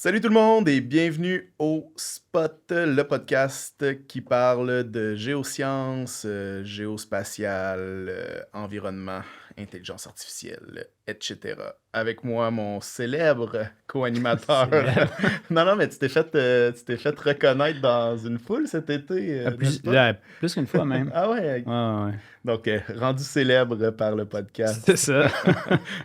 Salut tout le monde et bienvenue au Spot, le podcast qui parle de géosciences, géospatial, environnement, intelligence artificielle, etc. Avec moi, mon célèbre co-animateur. Célèbre. Non, mais tu t'es fait reconnaître dans une foule cet été, n'est-ce pas? Plus qu'une fois même. Ah ouais, Ouais. donc rendu célèbre par le podcast. C'est ça.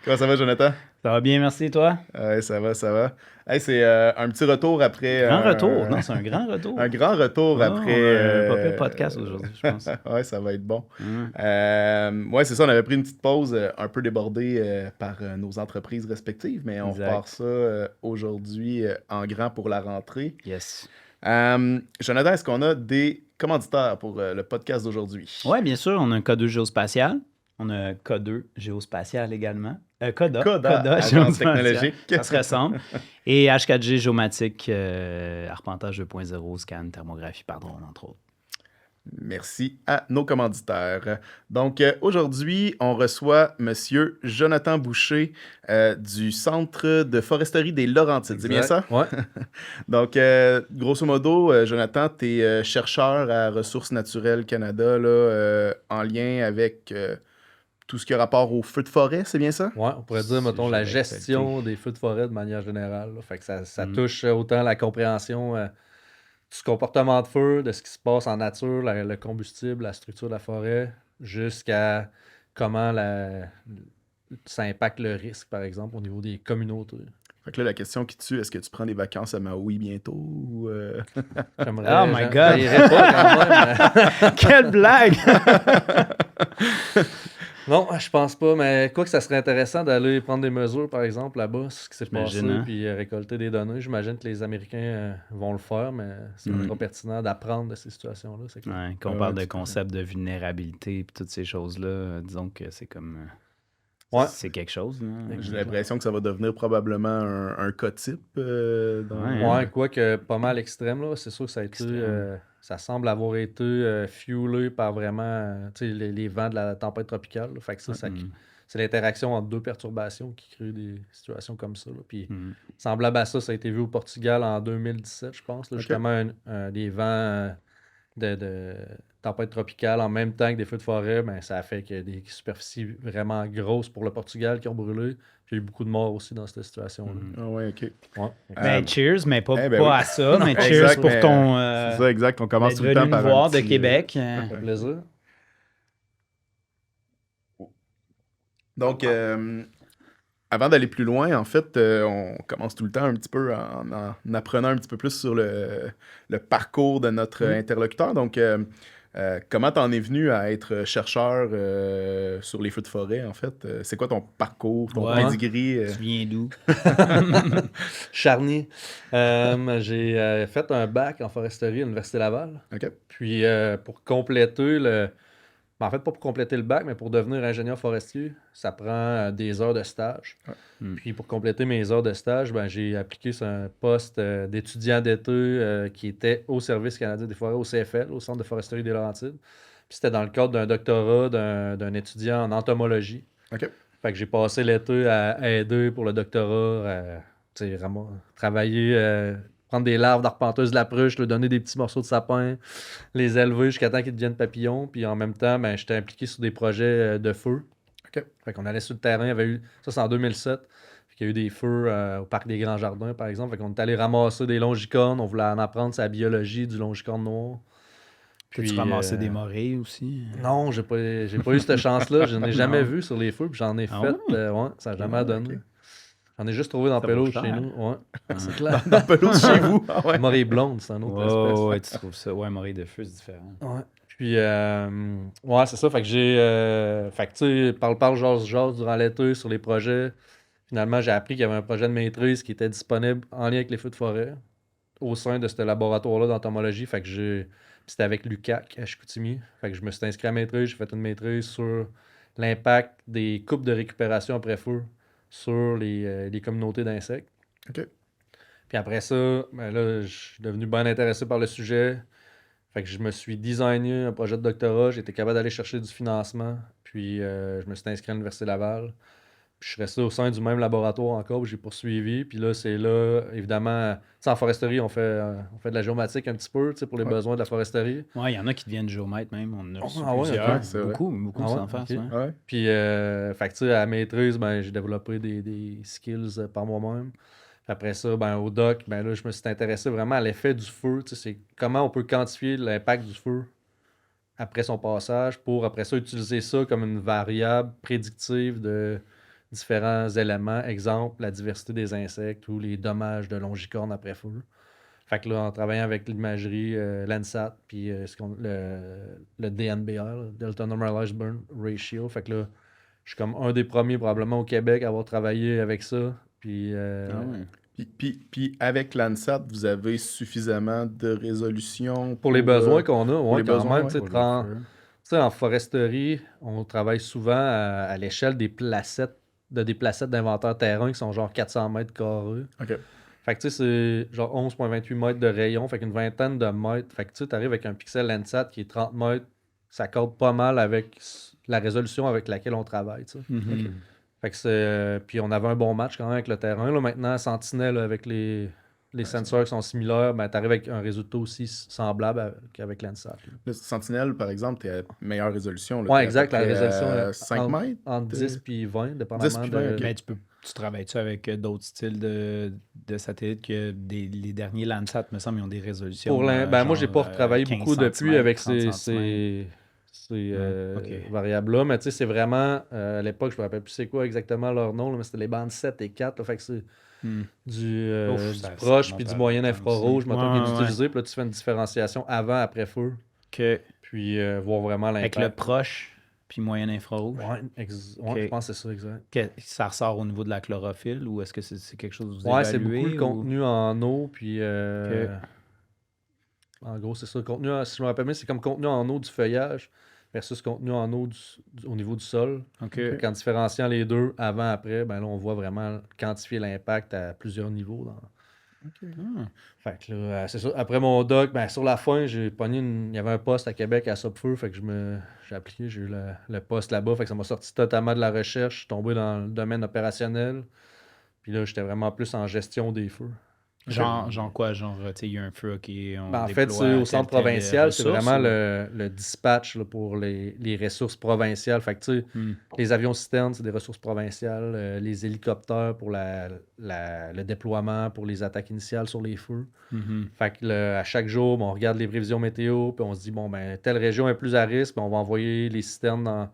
Comment ça va, Jonathan? Ça va bien, merci, toi? Ouais, ça va, ça va. Hey, c'est un petit retour après Grand retour. Non, c'est un grand retour. un grand retour Ouais, après. on a un pas pire podcast aujourd'hui, je pense. Ouais, ça va être bon. Ouais. Ouais, c'est ça, on avait pris une petite pause un peu débordée par nos entreprises respectives, mais on Exact. repart ça aujourd'hui en grand pour la rentrée. Yes. Jonathan, est-ce qu'on a des commanditaires pour le podcast d'aujourd'hui? Ouais, bien sûr, on a un K2 géospatial. On a un K2 géospatial également. Coda Agence géospatial. technologique. Ça se ressemble. Et H4G géomatique, arpentage 2.0, scan, thermographie par drone, entre autres. Merci à nos commanditaires. Donc, aujourd'hui, on reçoit Monsieur Jonathan Boucher du Centre de foresterie des Laurentides. C'est bien ça? Ouais. Donc, grosso modo, Jonathan, tu es chercheur à Ressources naturelles Canada là, en lien avec tout ce qui a rapport aux feux de forêt, c'est bien ça? Ouais, on pourrait dire, mettons, la Sujet gestion des feux de forêt de manière générale. Là. Fait que ça Mm. touche autant la compréhension du comportement de feu, de ce qui se passe en nature, le combustible, la structure de la forêt, jusqu'à comment ça impacte le risque, par exemple, au niveau des communautés. Fait que là, la question qui tue, est-ce que tu prends des vacances à Maui bientôt? Ou, Oh my God! J'irais pas quand même. Quelle blague! Non, je pense pas, mais quoi que ça serait intéressant d'aller prendre des mesures, par exemple, là-bas, sur ce qui s'est passé, J'imagine, hein? puis récolter des données. J'imagine que les Américains vont le faire, mais c'est trop pertinent d'apprendre de ces situations-là. C'est clair. Ouais, qu'on Ouais, parle tout à de fait. concept de vulnérabilité et toutes ces choses-là, disons que c'est comme... Ouais. C'est quelque chose, là. J'ai l'impression que ça va devenir probablement un cas type. Ouais, quoi que pas mal extrême, là. C'est sûr que ça a été... Extrême. ça semble avoir été fuelé par vraiment tu sais, les vents de la tempête tropicale. Là. Fait que ça, c'est l'interaction entre deux perturbations qui crée des situations comme ça. Là. Puis semblable à ça, ça a été vu au Portugal en 2017, je pense. Là, Ok. justement, des vents de tempête tropicale en même temps que des feux de forêt, ben, ça a fait que des superficies vraiment grosses pour le Portugal qui ont brûlé. Puis il y a eu beaucoup de morts aussi dans cette situation-là. Ah ouais, ok. Ouais. Ben, cheers, mais pas, eh ben pas oui. à ça, mais Non, cheers exact, pour mais ton... C'est ça, exact. On commence d'être tout le temps venu par nous voir un de petit, Québec. Ça fait plaisir. Donc, avant d'aller plus loin, en fait, on commence tout le temps un petit peu en apprenant un petit peu plus sur le parcours de notre interlocuteur. Donc, comment t'en es venu à être chercheur sur les feux de forêt, en fait? C'est quoi ton parcours, ton Ouais. pedigree? Tu viens d'où? Charny. J'ai fait un bac en foresterie à l'Université Laval. OK. Puis pour compléter en fait, pas pour compléter le bac, mais pour devenir ingénieur forestier, ça prend des heures de stage. Puis pour compléter mes heures de stage, ben, j'ai appliqué sur un poste d'étudiant d'été qui était au Service canadien des forêts, au CFL, au Centre de foresterie des Laurentides. Puis c'était dans le cadre d'un doctorat d'un étudiant en entomologie. OK. Fait que j'ai passé l'été à aider pour le doctorat, travailler, prendre des larves d'arpenteuse de la pruche, leur donner des petits morceaux de sapin, les élever jusqu'à temps qu'ils deviennent papillons. Puis en même temps, ben, j'étais impliqué sur des projets de feu. OK. Fait qu'on allait sur le terrain. Il y avait eu, ça, c'est en 2007. Fait qu'il y a eu des feux au Parc des Grands Jardins, par exemple. Fait qu'on est allé ramasser des longicornes. On voulait en apprendre sur la biologie du longicorne noir. T'as-tu ramassé des morilles aussi? Non, j'ai pas eu cette chance-là. Je n'ai jamais vu sur les feux, puis j'en ai Ah fait. ouais? Ouais, ça n'a jamais donné. ok. J'en ai juste trouvé dans Ça Pelouse vaut chez cher. nous. Ouais, c'est clair. Dans pelouse chez vous? Ah ouais. Morée blonde, c'est un autre espèce. Ouais, tu trouves ça. Ouais, morille de feu, c'est différent. Ouais. Puis, ouais, c'est ça. Fait que fait que, tu sais, parle, jase durant l'été sur les projets. Finalement, j'ai appris qu'il y avait un projet de maîtrise qui était disponible en lien avec les feux de forêt au sein de ce laboratoire-là d'entomologie. Fait que c'était avec l'UQAC à Chicoutimi. Fait que je me suis inscrit à la maîtrise. J'ai fait une maîtrise sur l'impact des coupes de récupération après feu sur les communautés d'insectes. OK. Puis après ça, ben là, je suis devenu bien intéressé par le sujet. Fait que je me suis designé un projet de doctorat. J'ai été capable d'aller chercher du financement. Puis je me suis inscrit à l'Université Laval. Puis je suis resté au sein du même laboratoire encore où j'ai poursuivi. Puis là, c'est là, évidemment, tu sais, en foresterie, on fait de la géomatique un petit peu, tu sais, pour les besoins de la foresterie. Ouais, il y en a qui deviennent géomètres même. On en a reçu Ah ouais, plusieurs. ok, c'est vrai. Beaucoup Ah s'en ouais, fassent. ok. Ouais. Ouais. Puis, fait que, tu sais, à la maîtrise, ben, j'ai développé des skills par moi-même. Après ça, ben, au doc, ben, là, je me suis intéressé vraiment à l'effet du feu. Tu sais, c'est comment on peut quantifier l'impact du feu après son passage pour, après ça, utiliser ça comme une variable prédictive de différents éléments. Exemple, la diversité des insectes ou les dommages de longicorne après feu. Fait que là, en travaillant avec l'imagerie Landsat, puis le DNBR, là, Delta Normalized Burn Ratio, fait que là, je suis comme un des premiers probablement au Québec à avoir travaillé avec ça. Puis, Ah ouais. Puis avec Landsat, vous avez suffisamment de résolution pour les besoins qu'on a, pour ouais, les quand besoins, même, ouais. tu sais, Pour les feux. tu sais, en foresterie, on travaille souvent à l'échelle des placettes, des placettes d'inventaire terrain qui sont genre 400 mètres carrés. OK. Fait que tu sais, c'est genre 11,28 mètres de rayon, fait qu'une vingtaine de mètres. Fait que tu arrives avec un pixel Landsat qui est 30 mètres, ça corde pas mal avec la résolution avec laquelle on travaille, tu sais. Mhm. Fait que c'est. Puis on avait un bon match quand même avec le terrain. Là, maintenant, Sentinel, avec les sensors qui sont similaires, ben, t'arrives avec un résultat aussi semblable qu'avec Landsat. Le Sentinelle, par exemple, t'es à meilleure résolution. Là, Ouais, t'es à exact. peu La près résolution à est 5 mètres. entre 10 puis 20, 10 dépendamment puis de. 20, ok. Mais tu travailles-tu avec d'autres styles de satellites que les derniers Landsat, me semble, ils ont des résolutions. Ben, moi, j'ai pas retravaillé 15 beaucoup depuis centimètres, avec 30 ces centimètres. Ok. variables-là. Mais tu sais, c'est vraiment. À l'époque, je me rappelle plus c'est quoi exactement leur nom, là, mais c'était les bandes 7 et 4. Là, fait que c'est Hmm. du Ça proche remonte puis du à moyen longtemps infrarouge, aussi. mettons, qui est Ouais. utilisé. Puis là, tu fais une différenciation avant, après feu. Ok. Puis voir vraiment Avec l'impact. le proche, puis moyen infrarouge. Ouais, Ok. je pense que c'est ça, exact. Ça ressort au niveau de la chlorophylle ou est-ce que c'est quelque chose que vous Ouais, c'est évaluez? beaucoup le ou- contenu en eau. Puis Ok. en gros, c'est ça. Le contenu, si je me rappelle bien, c'est comme contenu en eau du feuillage versus contenu en eau au niveau du sol. Ok. Ok. Fait qu'en différenciant les deux avant, après, ben là, on voit vraiment quantifier l'impact à plusieurs niveaux. Ah. Fait que là, c'est ça. Après mon doc, ben, sur la fin, j'ai pogné il y avait un poste à Québec à Sopfeu, fait que j'ai appliqué, j'ai eu le poste là-bas, fait que ça m'a sorti totalement de la recherche, je suis tombé dans le domaine opérationnel, puis là, j'étais vraiment plus en gestion des feux. Genre quoi? Genre, tu sais, il y a un feu, ok, on Ben, en fait, déploie c'est au telle, centre telle provincial, c'est ressource, vraiment ou- le dispatch là, pour les ressources provinciales. Fait que, tu sais, Hmm. les avions citernes, c'est des ressources provinciales. Les hélicoptères pour le déploiement, pour les attaques initiales sur les feux. Mhm. Fait que à chaque jour, ben, on regarde les prévisions météo, puis on se dit, bon, ben, telle région est plus à risque, ben, on va envoyer les citernes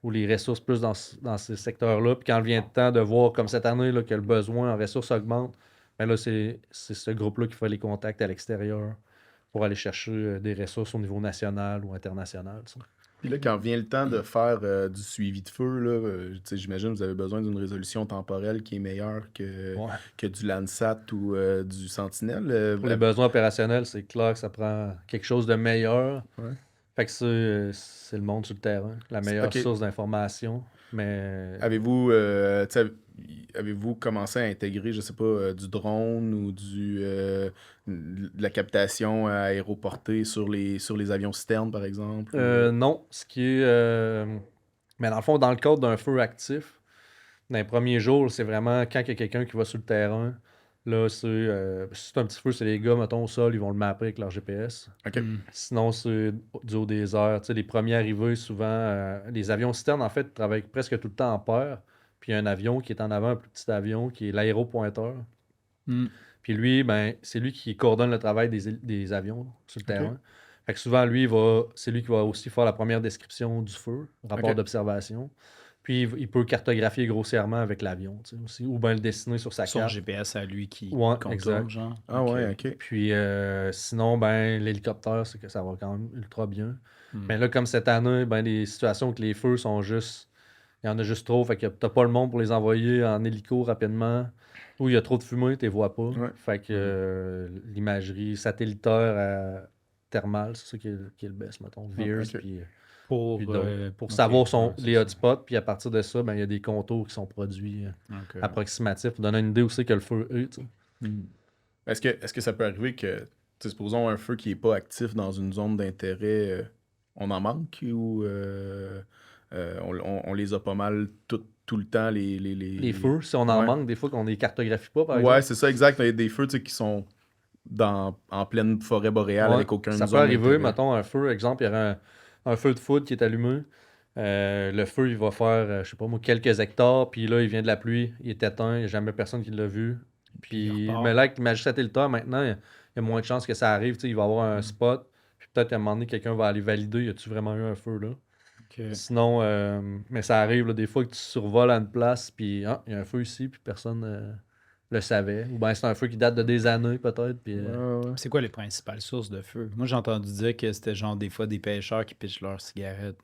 ou les ressources plus dans ces secteurs-là. Puis quand vient le temps de voir, comme cette année, là, que le besoin en ressources augmente, ben là, c'est ce groupe-là qui fait les contacts à l'extérieur pour aller chercher des ressources au niveau national ou international. Tu sais. Puis là, quand vient le temps de faire du suivi de feu, là, tu sais, j'imagine que vous avez besoin d'une résolution temporelle qui est meilleure Ouais. que du Landsat ou du Sentinelle. Pour les besoins opérationnels, c'est clair que ça prend quelque chose de meilleur. Ouais. Fait que c'est le monde sur le terrain, la meilleure Ok. source d'information. Mais Avez-vous commencé à intégrer, je sais pas, du drone ou de la captation aéroportée sur les avions citernes, par exemple? non, ce qui est. Mais dans le fond, dans le cadre d'un feu actif, dans les premiers jours, c'est vraiment quand il y a quelqu'un qui va sur le terrain. Là, si c'est un petit feu, c'est les gars, mettons, au sol, ils vont le mapper avec leur GPS. OK. Hmm. Sinon, c'est du haut des airs. Tu sais, les premiers arrivés, souvent, les avions citernes, en fait, travaillent presque tout le temps en paire. Puis il y a un avion qui est en avant, un plus petit avion, qui est l'aéropointeur. Hmm. Puis lui, ben, c'est lui qui coordonne le travail des avions sur le Ok. terrain. Fait que souvent, c'est lui qui va aussi faire la première description du feu, rapport Ok. d'observation. Puis il peut cartographier grossièrement avec l'avion, tu sais, aussi, ou bien le dessiner sur sa Son carte. GPS à lui qui Ouais, contourne, exact. genre. Ah Ok. ouais, OK. Puis sinon, ben, l'hélicoptère, c'est que ça va quand même ultra bien. Hmm. Mais là, comme cette année, ben, les situations où que les feux sont juste. Il y en a juste trop, fait que t'as pas le monde pour les envoyer en hélico rapidement. Ou il y a trop de fumée, tu les vois pas. Ouais. Fait que l'imagerie satellitaire thermale, c'est ça qui est le best, mettons. VIRS, ok. puis Pour, puis d'autres. Pour ok, savoir ouais, c'est les ça. hotspots, puis à partir de ça, ben, il y a des contours qui sont produits Ok. approximatifs pour donner une idée aussi que le feu est. Tu sais. Hmm. Est-ce que ça peut arriver que, tu sais, supposons un feu qui n'est pas actif dans une zone d'intérêt, on en manque ou on les a pas mal toutes tout le temps Les feux, si on en manque, des fois qu'on les cartographie pas, par exemple. Ouais, c'est ça, exact. Il y a des feux qui sont en pleine forêt boréale avec aucun ça peut arriver, mettons, un feu, exemple, il y aurait un feu de foudre qui est allumé. Le feu, il va faire, je sais pas moi, quelques hectares, puis là, il vient de la pluie, il est éteint, il n'y a jamais personne qui l'a vu. Puis, mais là, avec Magic Satellitaire, maintenant, il y a moins de chances que ça arrive. Il va y avoir un spot, puis peut-être à un moment donné, quelqu'un va aller valider, y a-tu vraiment eu un feu là? Sinon, mais ça arrive là, des fois que tu survoles à une place, puis il y a un feu ici, puis personne le savait. Ou bien c'est un feu qui date de des années, peut-être. Puis, C'est quoi les principales sources de feu? Moi, j'ai entendu dire que c'était genre des fois des pêcheurs qui pitchent leurs cigarettes.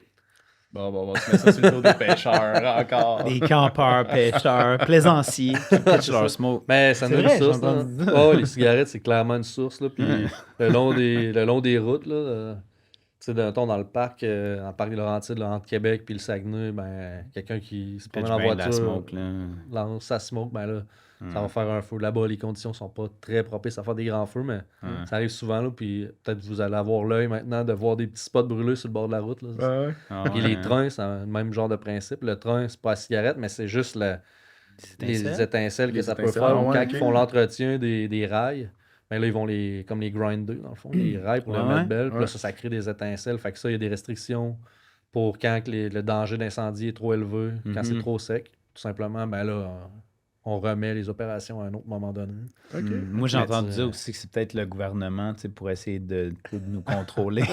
Bon, on va se mettre ça sur le dos des pêcheurs encore. Des campeurs, pêcheurs, plaisanciers qui pitchent leur smoke. Mais ça n'a une source. Les cigarettes, c'est clairement une source. Là, puis le long des routes, là, tu sais, dans le parc, dans le parc des Laurentides, là, entre Québec puis le Saguenay, ben, quelqu'un qui se promène en voiture, smoke, lance sa smoke, ben là, ça va faire un feu. Là-bas, les conditions sont pas très propices à faire des grands feux, mais ça arrive souvent, là, puis peut-être que vous allez avoir l'œil maintenant de voir des petits spots brûlés sur le bord de la route. Là. Puis les trains, c'est le même genre de principe. Le train, c'est pas la cigarette, mais c'est juste les étincelles que ça peut faire. Quand ils font l'entretien des rails, ben là, ils vont comme les grinder, dans le fond, les rails pour le mettre belle. Puis là, ça crée des étincelles. Fait que ça, il y a des restrictions pour quand le danger d'incendie est trop élevé, quand c'est trop sec. Tout simplement, ben là, on remet les opérations à un autre moment donné. Moi, j'ai entendu dire aussi que c'est peut-être le gouvernement pour essayer de nous contrôler.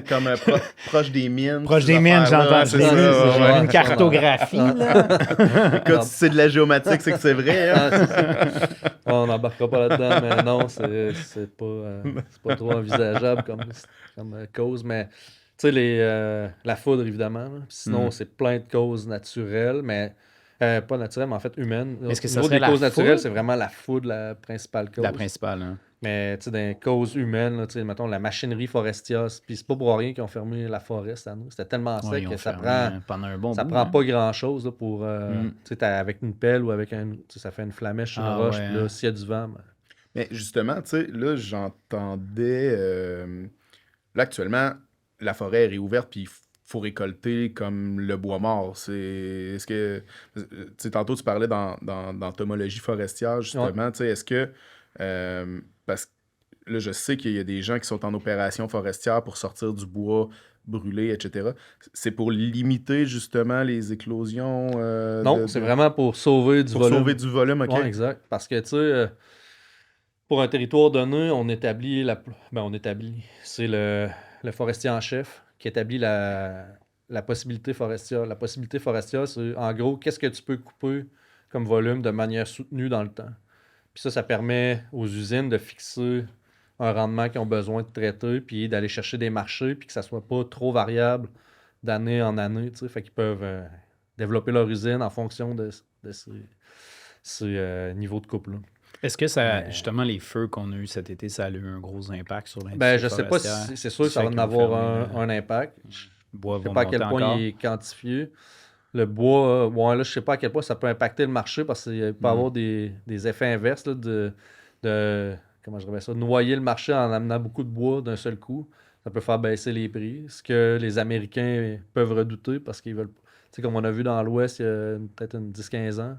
Comme proche des mines. Proche des mines, j'ai entendu. C'est une cartographie. Là. Écoute, si c'est de la géomatique, c'est que c'est vrai. Hein? On n'embarquera pas là-dedans, mais non, c'est pas trop envisageable comme cause. Mais tu sais, la foudre, évidemment. Là. Sinon, c'est plein de causes naturelles, mais pas naturelles, mais en fait humaines. Est-ce que Au ça niveau serait des causes la naturelles, foudre? c'est vraiment la foudre la principale cause. La principale, hein. Mais tu sais, dans les causes humaines, là, mettons la machinerie forestière, puis c'est pas pour rien qu'ils ont fermé la forêt cette année. C'était tellement sec que ça prend pendant un bon ça bout, prend hein. pas grand-chose là, pour. Tu sais, avec une pelle ou avec ça fait une flamèche sur une roche, puis là, s'il y a du vent. Ben... Mais justement, tu sais, là, j'entendais. Là, actuellement, la forêt est réouverte, puis il faut récolter comme le bois mort. Est-ce que. Tu sais, tantôt, tu parlais d'entomologie forestière, justement. Tu sais, est-ce que. Parce que là, je sais qu'il y a des gens qui sont en opération forestière pour sortir du bois brûlé, etc. C'est pour limiter, justement, les éclosions? Non, c'est vraiment pour sauver du volume. Pour sauver du volume, OK. Oui, exact. Parce que, tu sais, pour un territoire donné, on établit c'est le forestier en chef qui établit la possibilité forestière. La possibilité forestière, c'est en gros, qu'est-ce que tu peux couper comme volume de manière soutenue dans le temps. Puis ça permet aux usines de fixer un rendement qu'ils ont besoin de traiter, puis d'aller chercher des marchés, puis que ça soit pas trop variable d'année en année. Tu sais. Fait qu'ils peuvent développer leur usine en fonction de ces niveaux de coupe-là. Est-ce que justement, les feux qu'on a eus cet été, ça a eu un gros impact sur l'industrie Ben, je sais pas si c'est sûr que ça va en avoir un impact. Je ne sais pas à quel point il est quantifié. Le bois, là, je sais pas à quel point ça peut impacter le marché parce qu'il peut y avoir des effets inverses là, de comment je dirais ça, noyer le marché en amenant beaucoup de bois d'un seul coup. Ça peut faire baisser les prix. Ce que les Américains peuvent redouter parce qu'ils veulent. Tu sais, comme on a vu dans l'Ouest il y a peut-être 10-15 ans,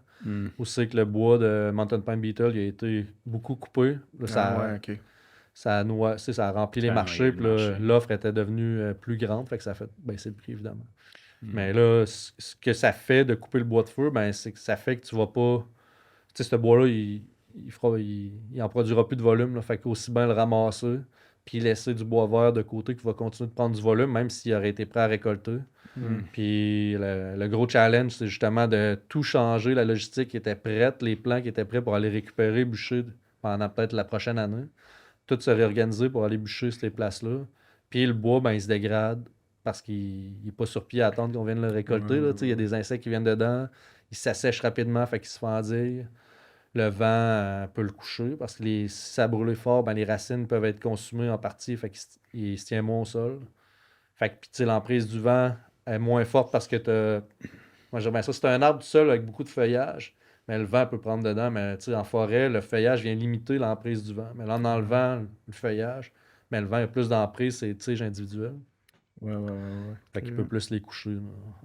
où c'est que le bois de Mountain Pine Beetle il a été beaucoup coupé. Là, ça a rempli les marchés, puis l'offre était devenue plus grande, fait que ça a fait baisser le prix, évidemment. Mais là, ce que ça fait de couper le bois de feu, ben, c'est que ça fait que tu vas pas... Tu sais, ce bois-là, il en produira plus de volume, là, fait qu'aussi bien le ramasser, puis laisser du bois vert de côté qui va continuer de prendre du volume, même s'il aurait été prêt à récolter. Puis le gros challenge, c'est justement de tout changer, la logistique qui était prête, les plans qui étaient prêts pour aller récupérer, bûcher pendant peut-être la prochaine année. Tout se réorganiser pour aller bûcher ces places-là. Puis le bois, ben, il se dégrade parce qu'il n'est pas sur pied à attendre qu'on vienne le récolter. Il y a des insectes qui viennent dedans, il s'assèche rapidement, fait qu'il se fendille. Le vent peut le coucher parce que si ça brûle fort, ben, les racines peuvent être consumées en partie, fait qu'il se tient moins au sol. Fait que puis, l'emprise du vent est moins forte parce que moi j'aime bien ça. C'est un arbre tout seul avec beaucoup de feuillage, mais le vent peut prendre dedans. Mais en forêt, le feuillage vient limiter l'emprise du vent. Mais là, en enlevant le feuillage, mais le vent a plus d'emprise, c'est tige individuelle. Fait qu'il peut plus les coucher, là,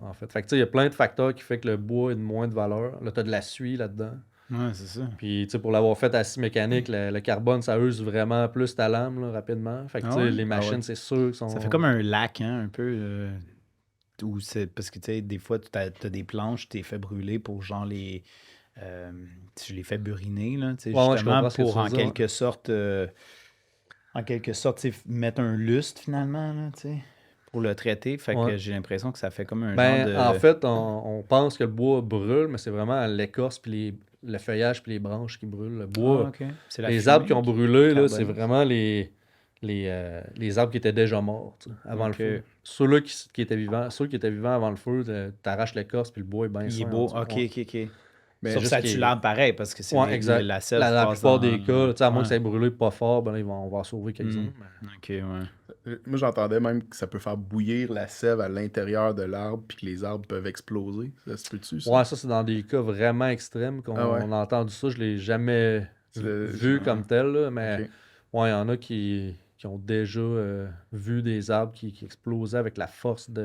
en fait. Fait que tu sais, il y a plein de facteurs qui fait que le bois est de moins de valeur. Là, t'as de la suie là-dedans. Ouais, c'est ça. Puis, tu sais, pour l'avoir fait à scie mécanique, le carbone, ça use vraiment plus ta lame, là, rapidement. Fait que, tu sais, les machines, c'est sûr, sont... Ça fait comme un lac, hein, un peu. Où c'est... Parce que, tu sais, des fois, t'as des planches, t'es fait brûler pour genre les... tu les fais buriner, là, tu sais, Ouais, je justement, comprends ce que pour tu veux dire, en quelque sorte, tu sais, mettre un lustre, finalement, là, tu sais, pour le traiter. Fait que Ouais. j'ai l'impression que ça fait comme un Ben, genre de... en fait, on pense que le bois brûle, mais c'est vraiment l'écorce, puis le feuillage, puis les branches qui brûlent. Le bois, Ah, OK. C'est la les fumée arbres qui ont brûlé, là, c'est carbonisée. vraiment les arbres qui étaient déjà morts, tu sais, avant Ok. le feu. Ceux-là qui étaient vivants avant le feu, t'arraches l'écorce, puis le bois est bien Il est sain. beau. en OK, dessous. Ouais. OK. Mais Sauf que juste ça qu'il tue est- l'arbre pareil, parce que c'est Ouais, exact. la sève La passe plupart dans... des cas, là, tu sais, à moins que ça Ouais. ait brûlé pas fort, ben là, on va en sauver quelques-uns. mais- OK, ouais. Moi, j'entendais même que ça peut faire bouillir la sève à l'intérieur de l'arbre puis que les arbres peuvent exploser. Ça se peut-tu, ça? Ouais, ça, c'est dans des cas vraiment extrêmes qu'on Ah ouais. on a entendu ça. Je l'ai jamais vu comme tel, là, mais Ok. ouais, il y en a qui ont déjà vu des arbres qui explosaient avec la force du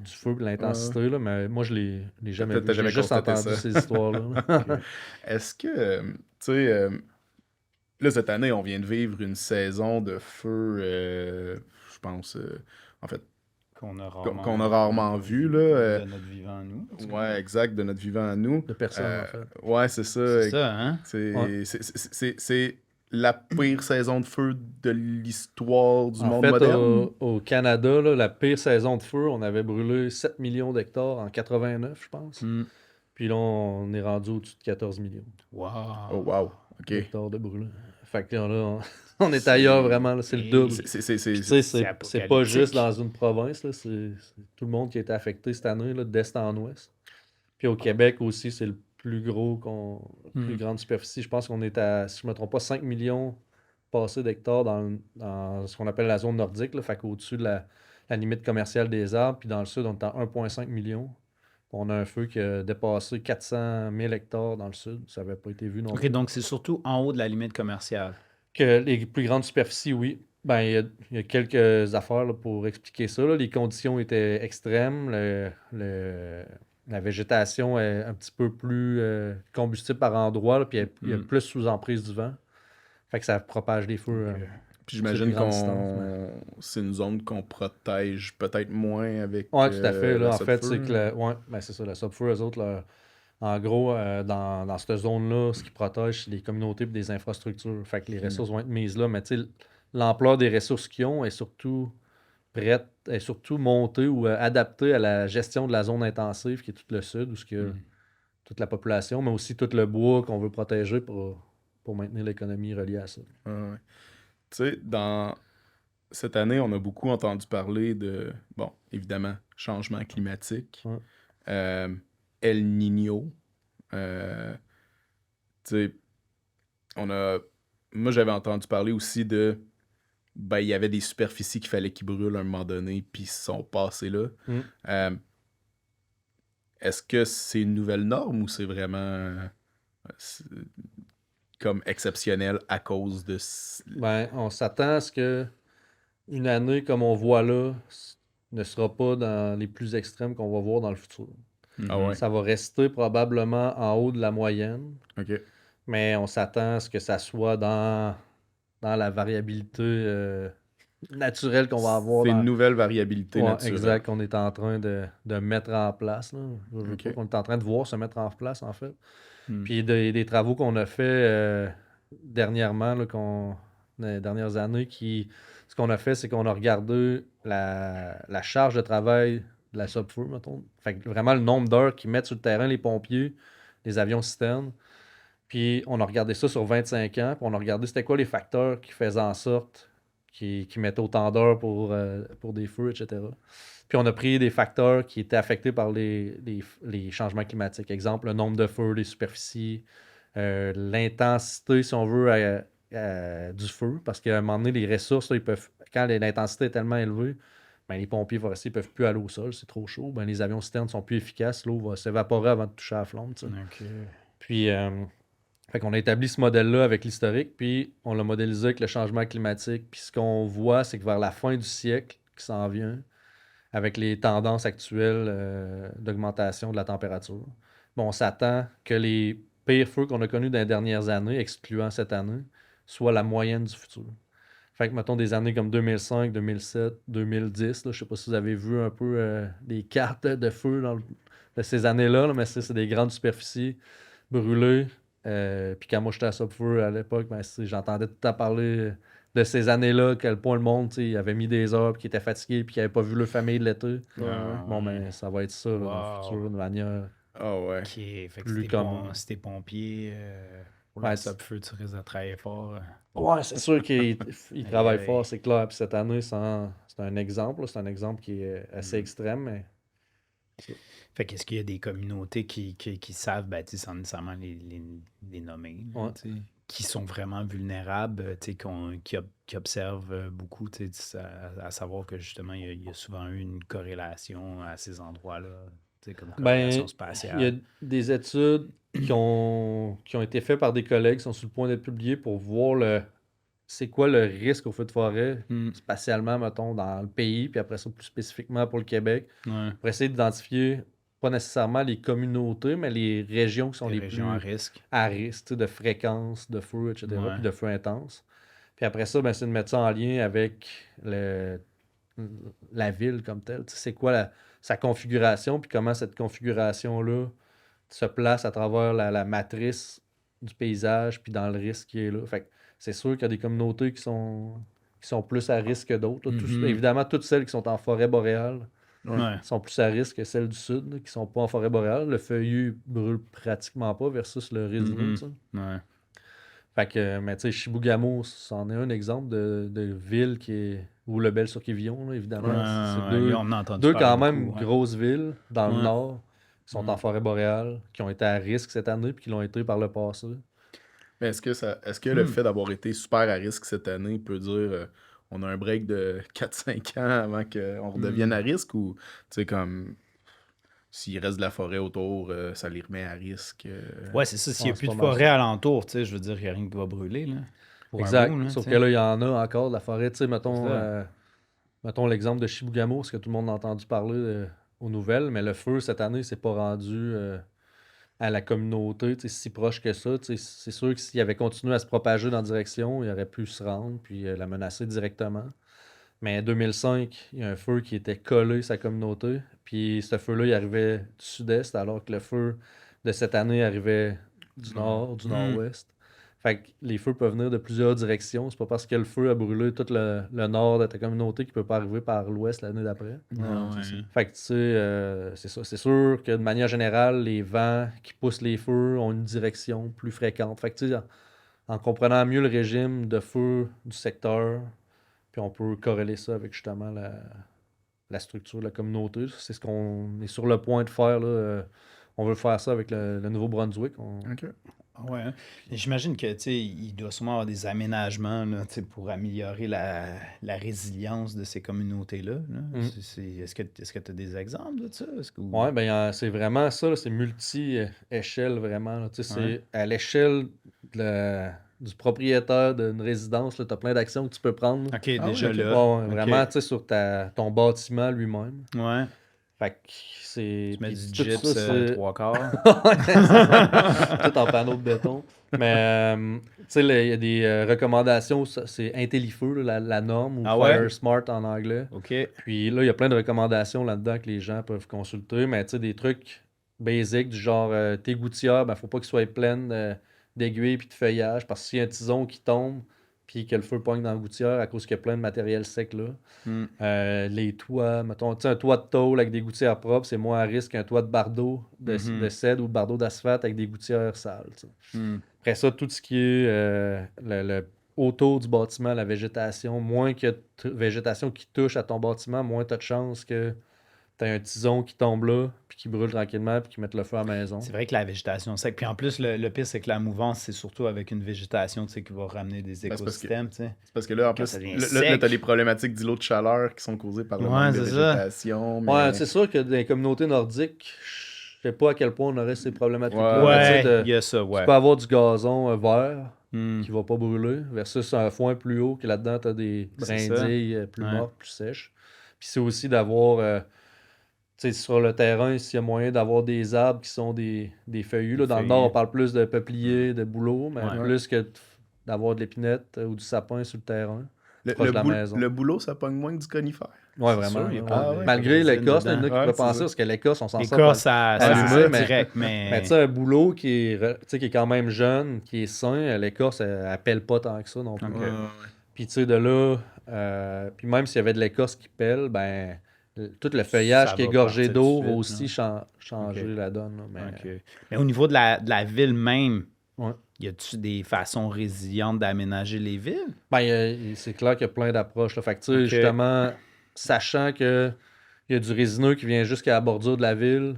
feu et de l'intensité, là, mais moi, je l'ai jamais vu. T'as J'ai jamais juste constaté entendu ça. ces histoires-là. Ok. Est-ce que, tu sais, là, cette année, on vient de vivre une saison de feu, je pense, en fait, Qu'on a qu'on a rarement vu, là. de notre vivant à nous. en tout cas. Ouais, exact, de notre vivant à nous. De personne, en fait. Ouais, c'est ça. C'est ça, hein? C'est la pire saison de feu de l'histoire du En monde fait, moderne. au Canada, là, la pire saison de feu, on avait brûlé 7 millions d'hectares en 89, je pense. Hmm. Puis là, on est rendu au-dessus de 14 millions Wow. Oh, wow. OK. d'hectares de brûlés. Fait que là, on est ailleurs vraiment, là, c'est le double. Puis, tu sais, c'est c'est pas apocalyptique. juste dans une province, là, c'est tout le monde qui a été affecté cette année, là, d'est en ouest. Puis au Québec aussi, c'est le plus gros, plus grande superficie. Je pense qu'on est à, si je ne me trompe pas, 5 millions passés d'hectares dans ce qu'on appelle la zone nordique, là, fait qu'au-dessus de la limite commerciale des arbres. Puis dans le sud, on est à 1,5 million. On a un feu qui a dépassé 400 000 hectares dans le sud. Ça n'avait pas été vu non OK, plus. donc c'est surtout en haut de la limite commerciale. Que les plus grandes superficies, oui. Ben, il y a quelques affaires là, pour expliquer ça, là. Les conditions étaient extrêmes. La végétation est un petit peu plus combustible par endroit, là, puis il y a plus sous emprise du vent. Fait que ça propage des feux. Puis sur j'imagine des grandes distances, c'est une zone qu'on protège peut-être moins avec Ouais, tout à fait. Là, la en fait, Subfeu. c'est que ouais, ben, c'est ça, la Subfeu, eux autres, là, en gros, dans cette zone-là, ce qui protège, c'est les communautés et des infrastructures. Fait que les ressources vont être mises là. Mais tu sais, l'ampleur des ressources qu'ils ont est surtout prête, est surtout montée ou adaptée à la gestion de la zone intensive, qui est tout le sud, où il y a toute la population, mais aussi tout le bois qu'on veut protéger pour maintenir l'économie reliée à ça. Ouais. Tu sais, dans cette année, on a beaucoup entendu parler de, bon, évidemment, changement climatique, Ouais. El Niño. Tu sais, moi, j'avais entendu parler aussi de, ben, il y avait des superficies qu'il fallait qu'ils brûlent à un moment donné, puis ils sont passés là. Est-ce que c'est une nouvelle norme ou c'est vraiment comme exceptionnel à cause de... Ben, on s'attend à ce que une année comme on voit là ne sera pas dans les plus extrêmes qu'on va voir dans le futur. Ah ouais? Ça va rester probablement en haut de la moyenne, OK. mais on s'attend à ce que ça soit dans la variabilité naturelle qu'on va avoir. C'est une nouvelle variabilité Ouais, naturelle. exact, qu'on est en train de mettre en place. Là. Je veux Ok. pas qu'on est en train de voir se mettre en place, en fait. Hmm. Puis des travaux qu'on a fait dernièrement, là, dans les dernières années, ce qu'on a fait, c'est qu'on a regardé la charge de travail de la Subfeu, mettons. Fait que vraiment le nombre d'heures qu'ils mettent sur le terrain, les pompiers, les avions citernes. Puis on a regardé ça sur 25 ans, puis on a regardé c'était quoi les facteurs qui faisaient en sorte qui mettaient autant d'heures pour des feux, etc. Puis on a pris des facteurs qui étaient affectés par les changements climatiques. Exemple, le nombre de feux, les superficies, l'intensité, si on veut, du feu. Parce qu'à un moment donné, les ressources, là, quand l'intensité est tellement élevée, ben, les pompiers forestiers ne peuvent plus aller au sol, c'est trop chaud. Ben, les avions citernes sont plus efficaces, l'eau va s'évaporer avant de toucher à la flamme. Tu sais. OK. Puis, fait qu'on a établi ce modèle-là avec l'historique, puis on l'a modélisé avec le changement climatique. Puis ce qu'on voit, c'est que vers la fin du siècle, qui s'en vient avec les tendances actuelles d'augmentation de la température. Bon, on s'attend que les pires feux qu'on a connus dans les dernières années, excluant cette année, soient la moyenne du futur. Fait que, mettons, des années comme 2005, 2007, 2010, là, je sais pas si vous avez vu un peu les cartes de feu de ces années-là, là, mais c'est des grandes superficies brûlées. Puis quand moi j'étais à Subfeu à l'époque, ben, j'entendais tout le temps parler de ces années-là, à quel point le monde il avait mis des heures, puis qu'il était fatigué, puis qu'il n'avait pas vu leur famille de l'été. Bon, ben, ça va être ça là, dans le futur, de manière Ah ouais. Ok, fait que plus commune. si t'es pompier, pour Ouais, le Subfeu, tu risques de travailler fort. Ouais, c'est sûr qu'il travaille Aïe. fort, c'est clair. Puis cette année, c'est un exemple. Là. C'est un exemple qui est assez extrême, mais Fait qu'est-ce qu'il y a des communautés qui savent, ben, tu sais, sans nécessairement les nommer, là, Ouais. tu sais, qui sont vraiment vulnérables, tu sais, qui observent beaucoup, tu sais, à savoir que justement, il y a souvent eu une corrélation à ces endroits-là, tu sais, comme corrélation ben, il y a spatiale. des études qui ont été faites par des collègues qui sont sur le point d'être publiées pour voir c'est quoi le risque au feu de forêt, Hmm. spatialement, mettons, dans le pays, puis après ça, plus spécifiquement pour le Québec, Ouais. pour essayer d'identifier pas nécessairement les communautés, mais les régions qui sont Les les régions à plus risque. à risque, tu sais, de fréquence de feu, etc., Ouais. puis de feu intense. Puis après ça, ben, c'est de mettre ça en lien avec la ville comme telle. Tu sais, c'est quoi sa configuration, puis comment cette configuration-là se place à travers la matrice du paysage, puis dans le risque qui est là. Fait que c'est sûr qu'il y a des communautés qui sont plus à risque que d'autres. Là. Mhm. Évidemment, toutes celles qui sont en forêt boréale Ouais. sont plus à risque que celles du sud, là, qui sont pas en forêt boréale. Le feuillu brûle pratiquement pas versus le résineux. Mhm. Tu sais. Ouais. Fait que, mais tu sais, Chibougamau, c'en est un exemple de ville ou le Bel-sur-Quévillon, là, évidemment. C'est Ouais, deux, lui, on en a entendu deux parler quand même beaucoup, ouais. grosses villes dans le Ouais. nord qui sont en forêt boréale, qui ont été à risque cette année puis qui l'ont été par le passé. Mais est-ce que le fait d'avoir été super à risque cette année peut dire on a un break de 4-5 ans avant qu'on redevienne à risque ou tu sais comme s'il reste de la forêt autour, ça les remet à risque. Ouais, c'est ça. S'il n'y a Ouais, c'est plus pas de mal forêt ça. alentour, tu sais, je veux dire, il n'y a rien qui va brûler, là. Pour un Exact. bout, là, Sauf tu que sais. là, il y en a encore de la forêt. Tu sais, C'est ça. mettons l'exemple de Chibougamau, parce que tout le monde a entendu parler aux nouvelles, mais le feu, cette année, c'est pas rendu à la communauté, tu sais, si proche que ça. Tu sais, c'est sûr que s'il avait continué à se propager dans la direction, il aurait pu se rendre puis la menacer directement. Mais en 2005, il y a un feu qui était collé sa communauté. Puis ce feu-là, il arrivait du sud-est, alors que le feu de cette année arrivait du nord, du nord-ouest. Fait que les feux peuvent venir de plusieurs directions. C'est pas parce que le feu a brûlé tout le nord de ta communauté qu'il peut pas arriver par l'ouest l'année d'après. Ah, c'est ouais. ça. Fait que tu sais, c'est ça. C'est sûr que de manière générale, les vents qui poussent les feux ont une direction plus fréquente. Fait que tu sais, en comprenant mieux le régime de feu du secteur, puis on peut corréler ça avec justement la structure de la communauté. C'est ce qu'on est sur le point de faire. Là. On veut faire ça avec le Nouveau-Brunswick. OK. Ah ouais, hein. Et j'imagine que, tu sais, il doit sûrement avoir des aménagements, là, tu sais, pour améliorer la résilience de ces communautés-là, là. Est-ce que tu as des exemples de ça? Ouais, ben c'est vraiment ça. Là, c'est multi-échelle vraiment. Là. Tu sais, Ouais. c'est à l'échelle du propriétaire d'une résidence. Tu as plein d'actions que tu peux prendre. OK, Ah déjà ouais, ok. là. Bon, OK. vraiment, tu sais, sur ton bâtiment lui-même. Ouais. Fait que c'est. Tu mets puis du tout gyps ça, c'est. 3/4. Ouais, c'est ça. Tout en panneau de béton. Mais, tu sais, il y a des recommandations, c'est IntelliFeu, là, la norme, ou Ah ouais? Fire Smart en anglais. OK. Puis là, il y a plein de recommandations là-dedans que les gens peuvent consulter, mais tu sais, des trucs basiques du genre tes gouttières, ben, faut pas qu'elles soient pleines d'aiguilles puis de feuillage, parce que s'il y a un tison qui tombe, puis que le feu pogne dans la gouttière à cause qu'il y a plein de matériel sec là. Hmm. Les toits, mettons, tu sais, un toit de tôle avec des gouttières propres, c'est moins à risque qu'un toit de bardeau de cèdre ou de bardeau d'asphalte avec des gouttières sales. Tu sais. Hmm. Après ça, tout ce qui est autour du bâtiment, la végétation, moins qu'il y a de végétation qui touche à ton bâtiment, moins tu as de chances que tu as un tison qui tombe là, puis qui brûle tranquillement, puis qui mette le feu à la maison. C'est vrai que la végétation sec. Puis en plus, le pire, c'est que la mouvance, c'est surtout avec une végétation, tu sais, qui va ramener des Ben, c'est parce que- écosystèmes, tu sais. C'est parce que là, en Quand plus, ça devient là, sec. t'as les problématiques d'îlots de chaleur qui sont causées par le Ouais, manque de c'est ça. végétation. Mais... Ouais, c'est sûr que dans les communautés nordiques, je sais pas à quel point on aurait ces problématiques-là. Ouais. mais tu sais, Ouais, il y a ça, ouais. tu peux avoir du gazon vert Hmm. qui va pas brûler versus un foin plus haut que là-dedans, tu as des C'est ça. brindilles plus Ouais. mortes, plus sèches. Puis c'est aussi d'avoir, tu sais, sur le terrain, s'il y a moyen d'avoir des arbres qui sont des feuillus. Là. Dans le nord, on parle plus de peupliers, de bouleaux, mais plus que d'avoir de l'épinette ou du sapin sur le terrain, proche de la maison. Le bouleau, ça pogne moins que du conifère. Oui, C'est vraiment. sûr, il y a Ouais. pas de- Malgré pas de l'Écosse, il y en a résine qui dedans. pourraient Ouais, c'est penser, ça. parce que l'Écosse, on s'en sort L'Écosse, ça allumé, ça mais- direct, Mais mais... tu sais, un boulot qui est quand même jeune, qui est sain, l'Écosse, elle pèle pas tant que ça non plus. Ok. Puis tu sais, de là, puis même s'il y avait de l'écorce qui pèle, ben tout le feuillage Ça qui est va gorgé partir d'eau tout de va suite, aussi changer Ok. la donne. Là, mais OK. Mais au niveau de la ville même, Ouais. y a-tu des façons résilientes d'aménager les villes? Ben, c'est clair qu'il y a plein d'approches. Là. Fait que, tu sais, Ok. justement, sachant que il y a du résineux qui vient jusqu'à la bordure de la ville,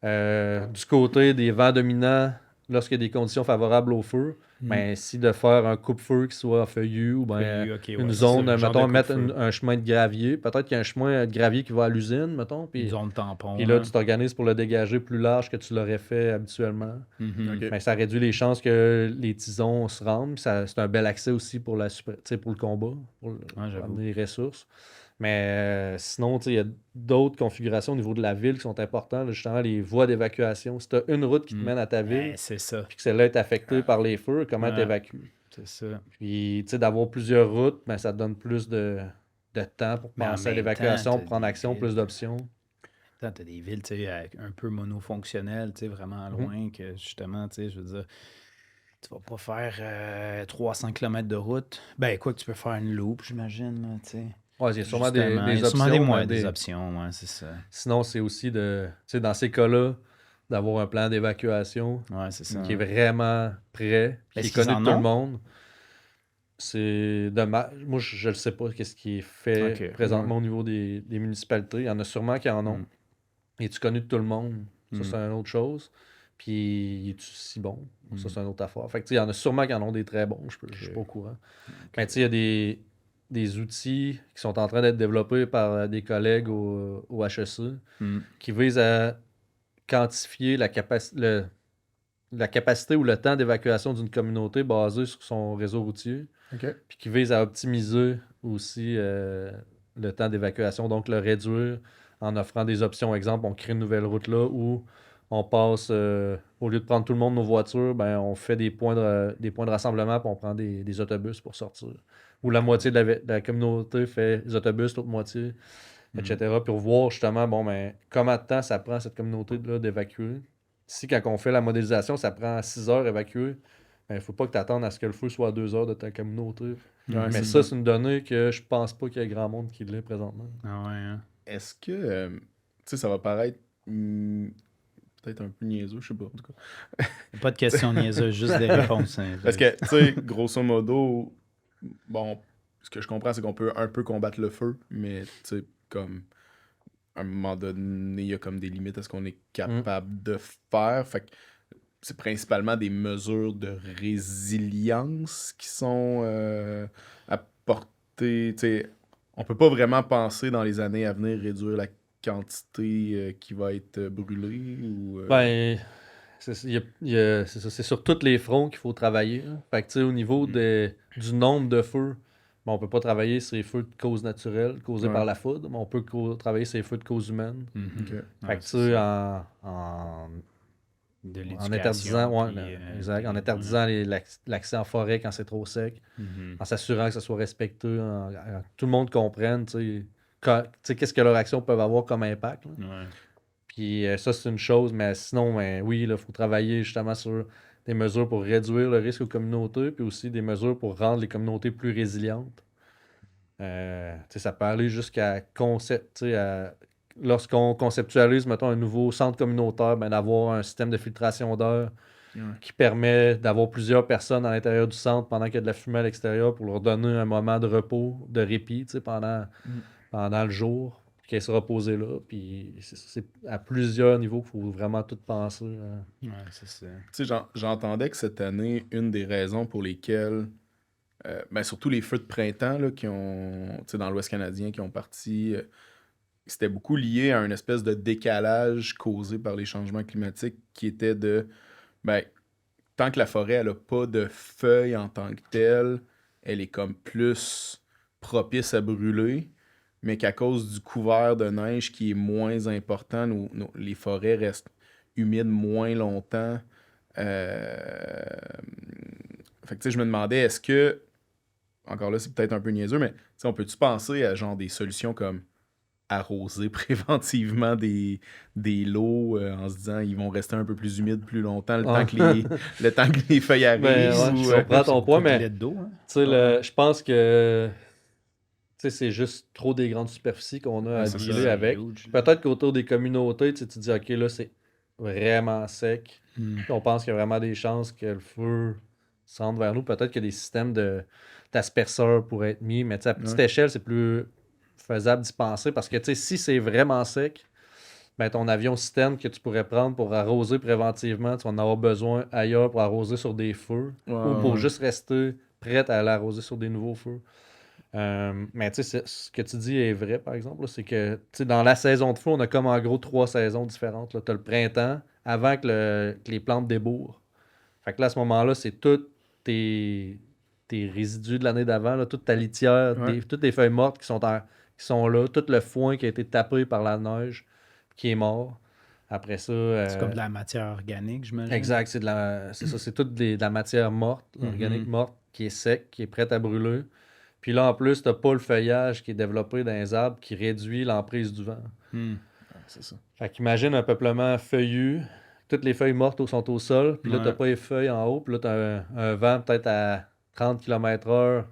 du côté des vents dominants, lorsqu'il y a des conditions favorables au feu, ben, si de faire un coupe-feu qui soit feuillu ou ben, Feuillu, ok, une ouais, zone, c'est ça, le genre mettons, de mettre coupe-feu. un chemin de gravier. Peut-être qu'il y a un chemin de gravier qui va à l'usine, mettons. Une Puis zone tampon. là, tu t'organises pour le dégager plus large que tu l'aurais fait habituellement. Mhm. Ok. Ben, ça réduit les chances que les tisons se rendent. C'est un bel accès aussi pour pour le combat, pour j'avoue. amener les ressources. Mais sinon, il y a d'autres configurations au niveau de la ville qui sont importantes. Là, justement, les voies d'évacuation. Si tu as une route qui te mène à ta ville, Ouais, c'est ça. puis que celle-là est affectée par les feux, comment Ouais. tu évacues? C'est ça. Puis, d'avoir plusieurs routes, ben, ça te donne plus de temps pour Mais en penser à même l'évacuation, temps, pour prendre t'as action, des plus villes. d'options. Tu as des villes, tu sais, un peu monofonctionnelles, tu sais, vraiment loin, que justement, tu sais, je veux dire, tu vas pas faire 300 km de route. Ben, quoi que tu peux faire une loop, j'imagine, là, tu sais. Ouais, il y a sûrement Justement, il des y a sûrement options. des options, ouais, c'est ça. Sinon, c'est aussi dans ces cas-là, d'avoir un plan d'évacuation Ouais, c'est ça. qui est vraiment prêt, qui Est-ce est qu'ils connu de en tout le ont? monde. C'est dommage. Moi, je ne sais pas qu'est-ce qui est fait Ok. présentement au niveau des municipalités. Il y en a sûrement qui en ont. Mm. Es-tu connu de tout le monde? Ça, Mm. c'est une autre chose. Puis, es-tu si bon? Ça, Mm. c'est une autre affaire. Fait que, tu sais, il y en a sûrement qui en ont des très bons. Je ne suis pas au courant. Mais tu sais, il y a des outils qui sont en train d'être développés par des collègues au HEC Mm. qui visent à quantifier la capacité ou le temps d'évacuation d'une communauté basée sur son réseau routier, OK. puis qui vise à optimiser aussi le temps d'évacuation, donc le réduire en offrant des options. Exemple, on crée une nouvelle route là où on passe, au lieu de prendre tout le monde nos voitures, ben, on fait des points de rassemblement puis on prend des autobus pour sortir. Ou la moitié de la communauté fait les autobus, l'autre moitié, etc. Pour voir justement, bon, ben, combien de temps ça prend à cette communauté-là d'évacuer. Si quand on fait la modélisation, ça prend 6 heures à évacuer, il ne faut pas que tu attendes à ce que le feu soit à 2 heures de ta communauté. Ouais, Mais c'est ça, ça. c'est une donnée que je pense pas qu'il y ait grand monde qui l'ait présentement. Ah ouais, hein. Est-ce que, tu sais, ça va paraître peut-être un peu niaiseux, je sais pas, en tout cas. Pas de questions niaiseuses, juste des réponses. Hein. Parce que, tu sais, grosso modo, bon, ce que je comprends, c'est qu'on peut un peu combattre le feu, mais, tu sais, comme, à un moment donné, il y a comme des limites à ce qu'on est capable de faire. Fait que c'est principalement des mesures de résilience qui sont apportées. Tu sais, on peut pas vraiment penser dans les années à venir réduire la quantité qui va être brûlée ou... Ben, c'est ça, c'est sur tous les fronts qu'il faut travailler. Hein. Fait que, tu sais, au niveau du nombre de feux, ben, on peut pas travailler sur les feux de cause naturelle causés Ouais. par la foudre, mais on peut travailler sur les feux de cause humaine. Mhm. Ok. Fait Ouais, que, tu c'est sais, ça. en De en l'éducation. interdisant, puis, exact, en interdisant l'accès en forêt quand c'est trop sec, Mhm. en s'assurant que ça soit respecté, tout le monde comprenne, tu sais, qu'est-ce que leurs actions peuvent avoir comme impact. Là. Ouais. Puis ça, c'est une chose, mais sinon, ben, oui, il faut travailler justement sur des mesures pour réduire le risque aux communautés, puis aussi des mesures pour rendre les communautés plus résilientes. Tu sais, ça peut aller jusqu'à lorsqu'on conceptualise, mettons, un nouveau centre communautaire, ben, d'avoir un système de filtration d'air qui permet d'avoir plusieurs personnes à l'intérieur du centre pendant qu'il y a de la fumée à l'extérieur pour leur donner un moment de repos, de répit, tu sais, pendant le jour, qu'elles se reposer là. Puis c'est à plusieurs niveaux qu'il faut vraiment tout penser. Ouais, c'est ça. Tu sais, j'entendais que cette année, une des raisons pour lesquelles, ben surtout les feux de printemps là, qui ont, tu sais, dans l'Ouest canadien, qui ont parti, c'était beaucoup lié à une espèce de décalage causé par les changements climatiques qui était de, ben, tant que la forêt, elle a pas de feuilles en tant que telle, elle est comme plus propice à brûler. mais qu'à cause du couvert de neige qui est moins important, les forêts restent humides moins longtemps. Fait que, tu sais, je me demandais, est-ce que, encore là, c'est peut-être un peu niaiseux, mais tu sais, on peut-tu penser à genre des solutions comme arroser préventivement des lots en se disant ils vont rester un peu plus humides plus longtemps Ouais. le temps que les feuilles Ben arrivent ouais, ou je comprends C'est ton beaucoup point, de mais lait d'eau, hein? tu sais, je pense que tu sais, c'est juste trop des grandes superficies qu'on a Ouais, à c'est ça. dealer C'est avec. huge. Peut-être qu'autour des communautés, tu sais, tu dis, OK, là, c'est vraiment sec. Hmm. Puis on pense qu'il y a vraiment des chances que le feu se rende vers nous. Peut-être que des systèmes d'asperceurs pourraient être mis, mais tu sais, à petite Ouais. échelle, c'est plus faisable d'y penser parce que, tu sais, si c'est vraiment sec, ben ton avion citerne que tu pourrais prendre pour arroser préventivement, tu vas en avoir besoin ailleurs pour arroser sur des feux Ouais, ou pour ouais. juste rester prêt à aller arroser sur des nouveaux feux. Mais tu sais, ce que tu dis est vrai, par exemple, là, c'est que tu sais, dans la saison de feu, on a comme en gros 3 saisons différentes. Tu as le printemps avant que les plantes débourrent. Fait que là, à ce moment-là, c'est tous tes résidus de l'année d'avant, là, toute ta litière, Ouais. toutes les feuilles mortes qui sont là, tout le foin qui a été tapé par la neige, qui est mort. Après ça, C'est comme de la matière organique, j'imagine. exact, c'est ça, c'est toute de la matière morte, organique Mhm. morte, qui est sec, qui est prête à brûler. Puis là, en plus, t'as pas le feuillage qui est développé dans les arbres qui réduit l'emprise du vent. Hmm. Ouais, c'est ça. Fait qu'imagine un peuplement feuillu, toutes les feuilles mortes sont au sol, puis là, t'as Ouais. pas les feuilles en haut, puis là, t'as un vent peut-être à 30 km/h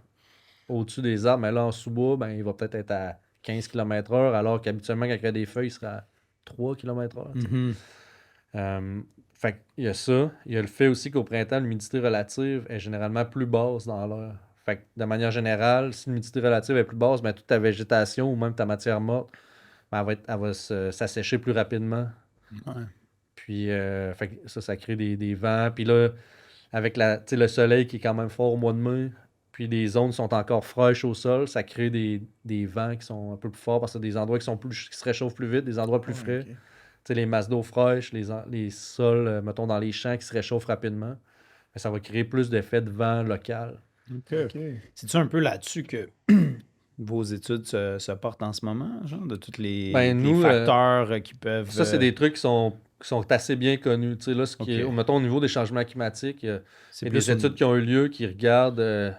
au-dessus des arbres, mais là, en sous-bois, ben, il va peut-être être à 15 km/h, alors qu'habituellement, quand il y a des feuilles, il sera à 3 km/h. Mhm. Fait qu'il y a ça. Il y a le fait aussi qu'au printemps, l'humidité relative est généralement plus basse dans l'air. Fait que de manière générale, si l'humidité relative est plus basse, ben, toute ta végétation ou même ta matière morte, ben, elle va s'assécher plus rapidement. Ouais. Puis fait que ça crée des vents. Puis là, avec tu sais, le soleil qui est quand même fort au mois de mai, puis les zones sont encore fraîches au sol, ça crée des vents qui sont un peu plus forts parce que c'est des endroits qui se réchauffent plus vite, des endroits plus Ouais, frais. ok. Tu sais, les masses d'eau fraîches, les sols, mettons, dans les champs qui se réchauffent rapidement, ben, ça va créer plus d'effets de vent local. OK. Ok. C'est-tu un peu là-dessus que vos études se portent en ce moment, genre, de tous les Ben, nous, facteurs qui peuvent... ça, c'est des trucs qui sont assez bien connus. Tu sais, là, OK. mettons, au niveau des changements climatiques, il C'est y a plus des études qui ont eu lieu qui regardent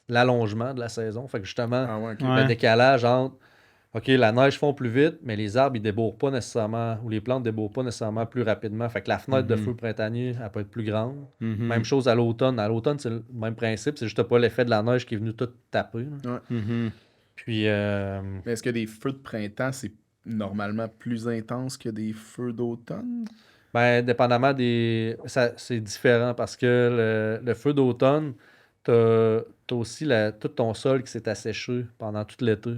l'allongement de la saison. Fait que justement, Ah ouais, ok. le Ouais. décalage entre, OK, la neige fond plus vite, mais les arbres, ils débourrent pas nécessairement, ou les plantes débourrent pas nécessairement plus rapidement. Fait que la fenêtre de Mhm. feu printanier, elle peut être plus grande. Mhm. Même chose à l'automne. À l'automne, c'est le même principe, c'est juste pas l'effet de la neige qui est venu tout taper, là. Ouais. Mhm. Puis, Mais est-ce que des feux de printemps, c'est normalement plus intense que des feux d'automne? ben, dépendamment c'est différent parce que le feu d'automne, t'as aussi tout ton sol qui s'est asséché pendant tout l'été.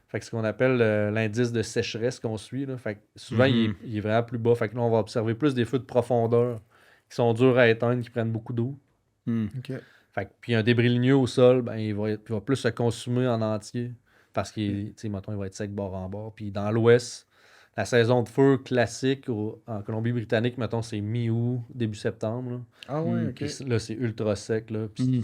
Fait que ce qu'on appelle l'indice de sécheresse qu'on suit, là. Fait que souvent, Mhm. il est vraiment plus bas. Fait que là, on va observer plus des feux de profondeur qui sont durs à éteindre, qui prennent beaucoup d'eau. Mhm. Ok. Fait que, puis un débris ligneux au sol, ben, il va plus se consumer en entier parce qu'il, tu sais, mettons, il va être sec bord en bord. Puis dans l'ouest, la saison de feu classique en Colombie-Britannique, mettons, c'est mi-août, début septembre, là. Ah ouais, Mm. ok. Puis là, c'est ultra sec, là. Puis Mm. j'ai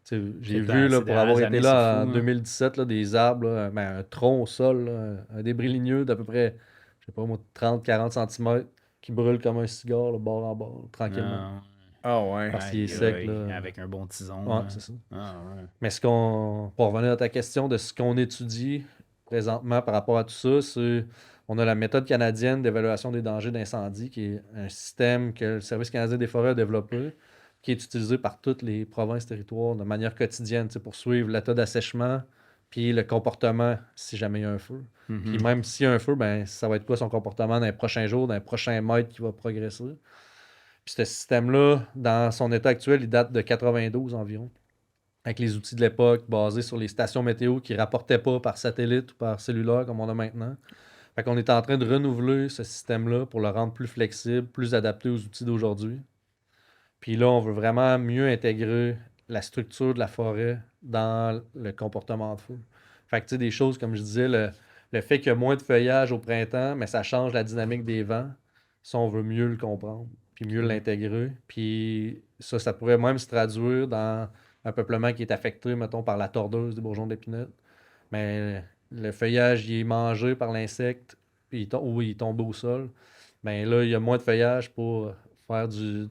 C'est vu, là, ces pour avoir dernières été années, là c'est en fou, hein. 2017, là, des arbres, là, ben, un tronc au sol, là, un débris ligneux d'à peu près, je sais pas moi, 30-40 cm qui brûle comme un cigare, là, bord en bord, tranquillement. Ah, Ah ouais. Parce qu'il est aïe, sec, aïe, là. avec un bon tison. Ouais, Là. c'est ça. Ah, ouais. Mais pour revenir à ta question de ce qu'on étudie présentement par rapport à tout ça, c'est on a la méthode canadienne d'évaluation des dangers d'incendie, qui est un système que le Service canadien des forêts a développé, qui est utilisé par toutes les provinces territoires de manière quotidienne, tu sais, pour suivre l'état d'assèchement, puis le comportement si jamais il y a un feu. Puis Mhm. même s'il y a un feu, ben, ça va être quoi son comportement dans les prochains jours, dans les prochains mètres qui va progresser. Puis ce système-là, dans son état actuel, il date de 92 environ avec les outils de l'époque basés sur les stations météo qui ne rapportaient pas par satellite ou par cellulaire comme on a maintenant. Fait qu'on est en train de renouveler ce système-là pour le rendre plus flexible, plus adapté aux outils d'aujourd'hui. Puis là, on veut vraiment mieux intégrer la structure de la forêt dans le comportement de feu. Fait que tu sais, des choses comme je disais, le fait qu'il y a moins de feuillage au printemps, mais ça change la dynamique des vents. Ça, on veut mieux le comprendre, puis mieux l'intégrer. Puis ça pourrait même se traduire dans un peuplement qui est affecté, mettons, par la tordeuse des bourgeons d'épinette. Mais le feuillage il est mangé par l'insecte, puis ou il tombe au sol, ben là, il y a moins de feuillage pour faire de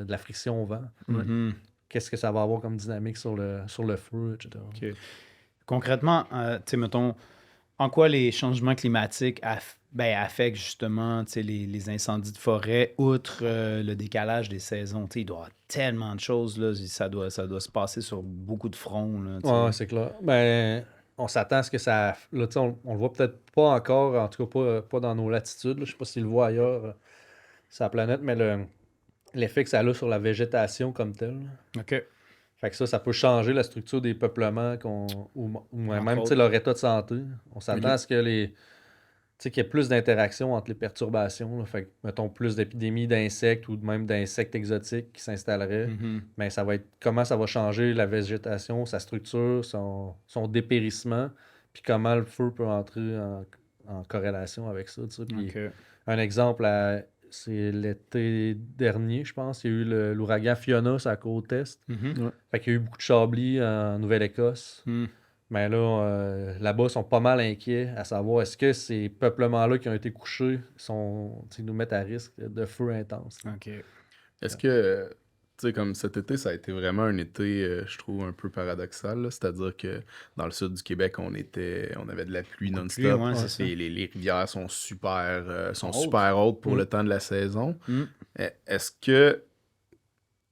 la friction au vent. Mhm. Qu'est-ce que ça va avoir comme dynamique sur le feu, etc. OK. Concrètement, tu sais, mettons, en quoi les changements climatiques affectent justement les incendies de forêt, outre le décalage des saisons? Tu sais, il doit y avoir tellement de choses, là, ça doit se passer sur beaucoup de fronts. Là, tu sais. Ouais, c'est clair. Ben, on s'attend à ce que ça. Là, tu sais, on le voit peut-être pas encore, en tout cas pas dans nos latitudes. Là. Je sais pas s'il le voit ailleurs sur la planète, mais l'effet que ça a sur la végétation comme telle. OK. Fait que ça peut changer la structure des peuplements ou même tu sais, autres. leur état de santé. On s'attend Ok. à ce que qu'il y ait plus d'interactions entre les perturbations. Là. Fait que, mettons, plus d'épidémies d'insectes ou même d'insectes exotiques qui s'installeraient. Mhm. Mais ça va être comment ça va changer la végétation, sa structure, son dépérissement, puis comment le feu peut entrer en corrélation avec ça. Tu sais. Puis OK. un exemple, c'est l'été dernier, je pense, il y a eu l'ouragan Fiona sur la côte est. Mhm. Fait qu'il y a eu beaucoup de chablis en Nouvelle-Écosse. Mhm. Mais là, là-bas, ils sont pas mal inquiets à savoir est-ce que ces peuplements-là qui ont été couchés nous mettent à risque de feu intense. OK. Est-ce que, tu sais, comme cet été, ça a été vraiment un été, je trouve, un peu paradoxal, là. C'est-à-dire que dans le sud du Québec, on avait de la pluie non-stop. ouais, c'est ça. Et les rivières sont super Hautes. hautes pour Mm. le temps de la saison. Mm. Est-ce que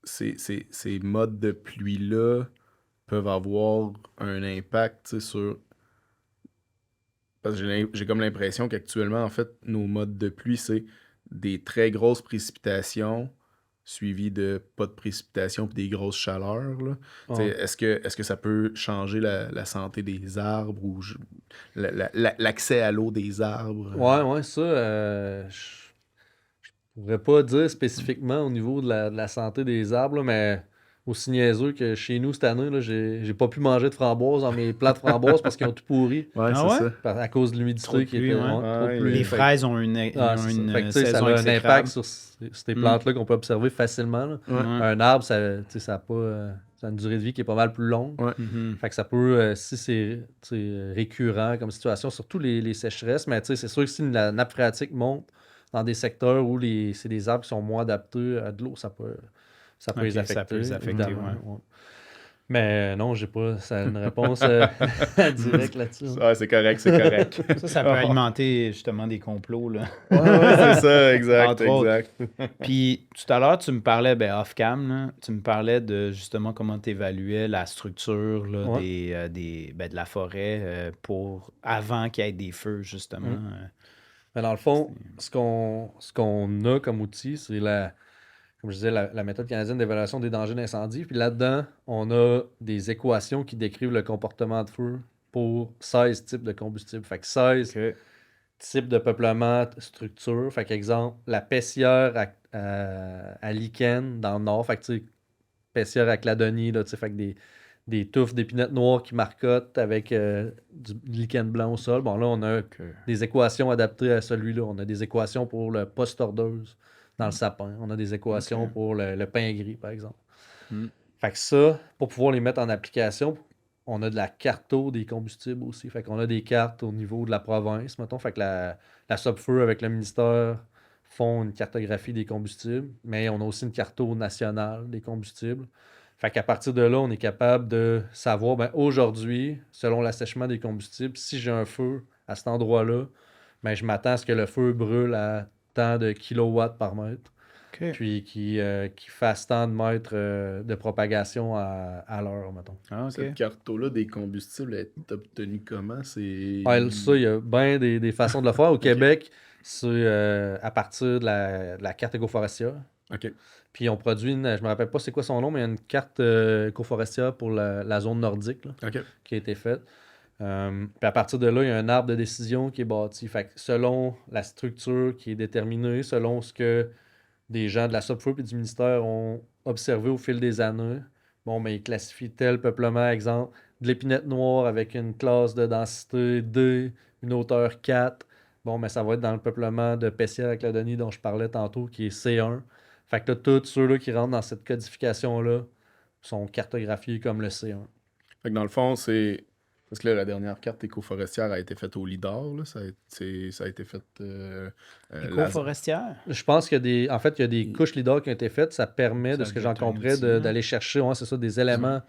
ces modes de pluie-là peuvent avoir un impact, tu sais, sur... Parce que j'ai comme l'impression qu'actuellement, en fait, nos modes de pluie, c'est des très grosses précipitations suivies de pas de précipitations puis des grosses chaleurs, là. Tu sais, Ouais. est-ce que ça peut changer la santé des arbres ou l'accès à l'eau des arbres? Ouais, ça, je pourrais pas dire spécifiquement au niveau de la santé des arbres, là, mais aussi niaiseux que chez nous cette année, là, j'ai pas pu manger de framboises dans mes plats de framboises parce qu'ils ont tout pourri Ouais, Ah c'est ouais? ça. à cause de Trop l'humidité de qui pluie, était ouais. trop de Ouais, pluie. Les Fait que- fraises ont une c'est ça. Fait que, tu sais, ça saison a un exécrable. impact sur ces Mm. plantes-là qu'on peut observer facilement. Là. Ouais. Ouais. Un arbre, ça a pas, ça a une durée de vie qui est pas mal plus longue. Ouais. Mhm. Fait que ça peut, si c'est récurrent comme situation, surtout les sécheresses, mais c'est sûr que si la nappe phréatique monte dans des secteurs où c'est des arbres qui sont moins adaptés à de l'eau, ça peut Ok, les ça affecter. peut les affecter, évidemment, ouais. ouais. Mais non, j'ai pas une réponse directe là-dessus. hein. Ouais, c'est correct, c'est correct. Ça peut alimenter justement des complots, là. Ouais, c'est ça, exact, Entre autres. exact. Puis tout à l'heure, tu me parlais, off-cam, là, tu me parlais de justement comment tu évaluais la structure là, Ouais. de la forêt avant qu'il y ait des feux, justement. Mais dans le fond, ce qu'on a comme outil, c'est comme je disais, la méthode canadienne d'évaluation des dangers d'incendie. Puis là-dedans, on a des équations qui décrivent le comportement de feu pour 16 types de combustibles. Fait que 16 Ok. types de peuplement, structure. Fait qu'exemple, la pessière à lichen dans le nord. Fait que tu sais, pessière à Cladonie, là, tu sais, fait que des touffes d'épinettes noires qui marcotent avec du lichen blanc au sol. Bon, là, on a des équations adaptées à celui-là. On a des équations pour le post-ordeuse dans le sapin. On a des équations Ok. pour le pain gris, par exemple. Mm. Fait que ça, pour pouvoir les mettre en application, on a de la carto des combustibles aussi. Fait qu'on a des cartes au niveau de la province, mettons. Fait que la Sopfeu avec le ministère font une cartographie des combustibles, mais on a aussi une carto nationale des combustibles. Fait qu'à partir de là, on est capable de savoir, aujourd'hui, selon l'assèchement des combustibles, si j'ai un feu à cet endroit-là, je m'attends à ce que le feu brûle à tant de kilowatts par mètre, Ok. puis qui fasse tant de mètres de propagation à l'heure, mettons. Ah, ok. Cette carte-là des combustibles est obtenue comment? C'est... Ouais, ça, il y a bien des façons de le faire. Au Québec, c'est à partir de la carte écoforestière. OK. Puis on produit je me rappelle pas c'est quoi son nom, mais il y a une carte écoforestière pour la zone nordique là, OK. qui a été faite. Puis à partir de là, il y a un arbre de décision qui est bâti. Fait que selon la structure qui est déterminée, selon ce que des gens de la Sopfeu et du ministère ont observé au fil des années, ils classifient tel peuplement, exemple, de l'épinette noire avec une classe de densité D, une hauteur 4. Ça va être dans le peuplement de Pessière-Cladonie dont je parlais tantôt, qui est C1. Fait que là, tous ceux-là qui rentrent dans cette codification-là sont cartographiés comme le C1. Fait que dans le fond, c'est Parce que là, la dernière carte éco-forestière a été faite au LIDAR, là. Ça a été fait... Éco-forestière? Je pense qu'il y a des. En fait, il y a des Il- couches LIDAR qui ont été faites. Ça permet, de Ça ce que doit j'en être un comprends, outil, hein. d'aller chercher, ouais, c'est ça, des éléments,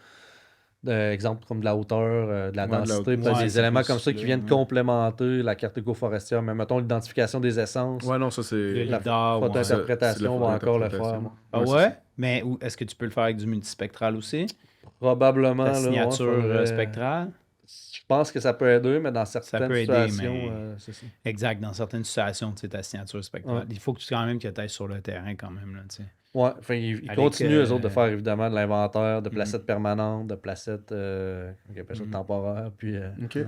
exemple comme de la hauteur, de la Ouais, densité, peut-être Ouais, des c'est éléments plus comme ça là, qui viennent ouais. complémenter la carte éco-forestière. Mais mettons l'identification des essences, Ouais, non, ça, Le c'est... la lidar, ouais. c'est de la photo-interprétation va encore le faire. photo-interprétation. Moi. Ah Ouais, c'est ouais? ça. Mais est-ce que tu peux le faire avec du multispectral aussi? Probablement, Ta là, ouais, signature faudrait. spectrale? Je pense que ça peut aider, mais dans Ça certaines peut aider, situations, mais c'est ça. exact, dans certaines situations, tu sais, ta signature spectrale. Ouais. Il faut que tu quand même que tu ailles sur le terrain quand même, là, tu sais. Ouais, enfin, ils Avec, continuent, eux autres, de faire évidemment de l'inventaire, de Mhm. placettes permanentes, de placettes on appelle ça Mhm. temporaires. Puis, OK. Ouais.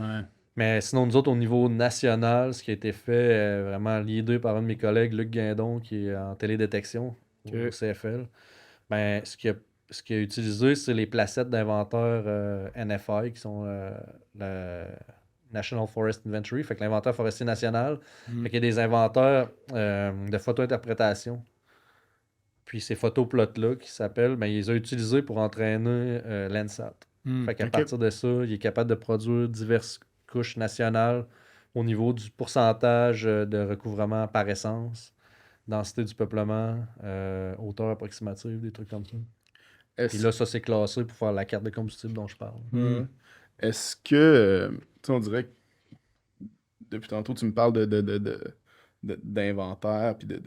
mais sinon, nous autres, au niveau national, ce qui a été fait, vraiment leadé par un de mes collègues, Luc Guindon, qui est en télédétection Ok. au CFL, ben, ce qu'il a utilisé, c'est les placettes d'inventaire NFI, qui sont le National Forest Inventory, fait que l'inventaire forestier national. Mhm. Fait qu'il y a des inventaires de photo-interprétation. Puis ces photoplots-là, qui s'appellent, ben, il les a utilisés pour entraîner l'ENSAT. Mhm. Fait qu'à OK. partir de ça, il est capable de produire diverses couches nationales au niveau du pourcentage de recouvrement par essence, densité du peuplement, hauteur approximative, des trucs comme ça. Puis Est-ce là, ça, c'est classé pour faire la carte de combustible dont je parle. ouais. Est-ce que... tu sais, on dirait que depuis tantôt, tu me parles d'inventaire puis de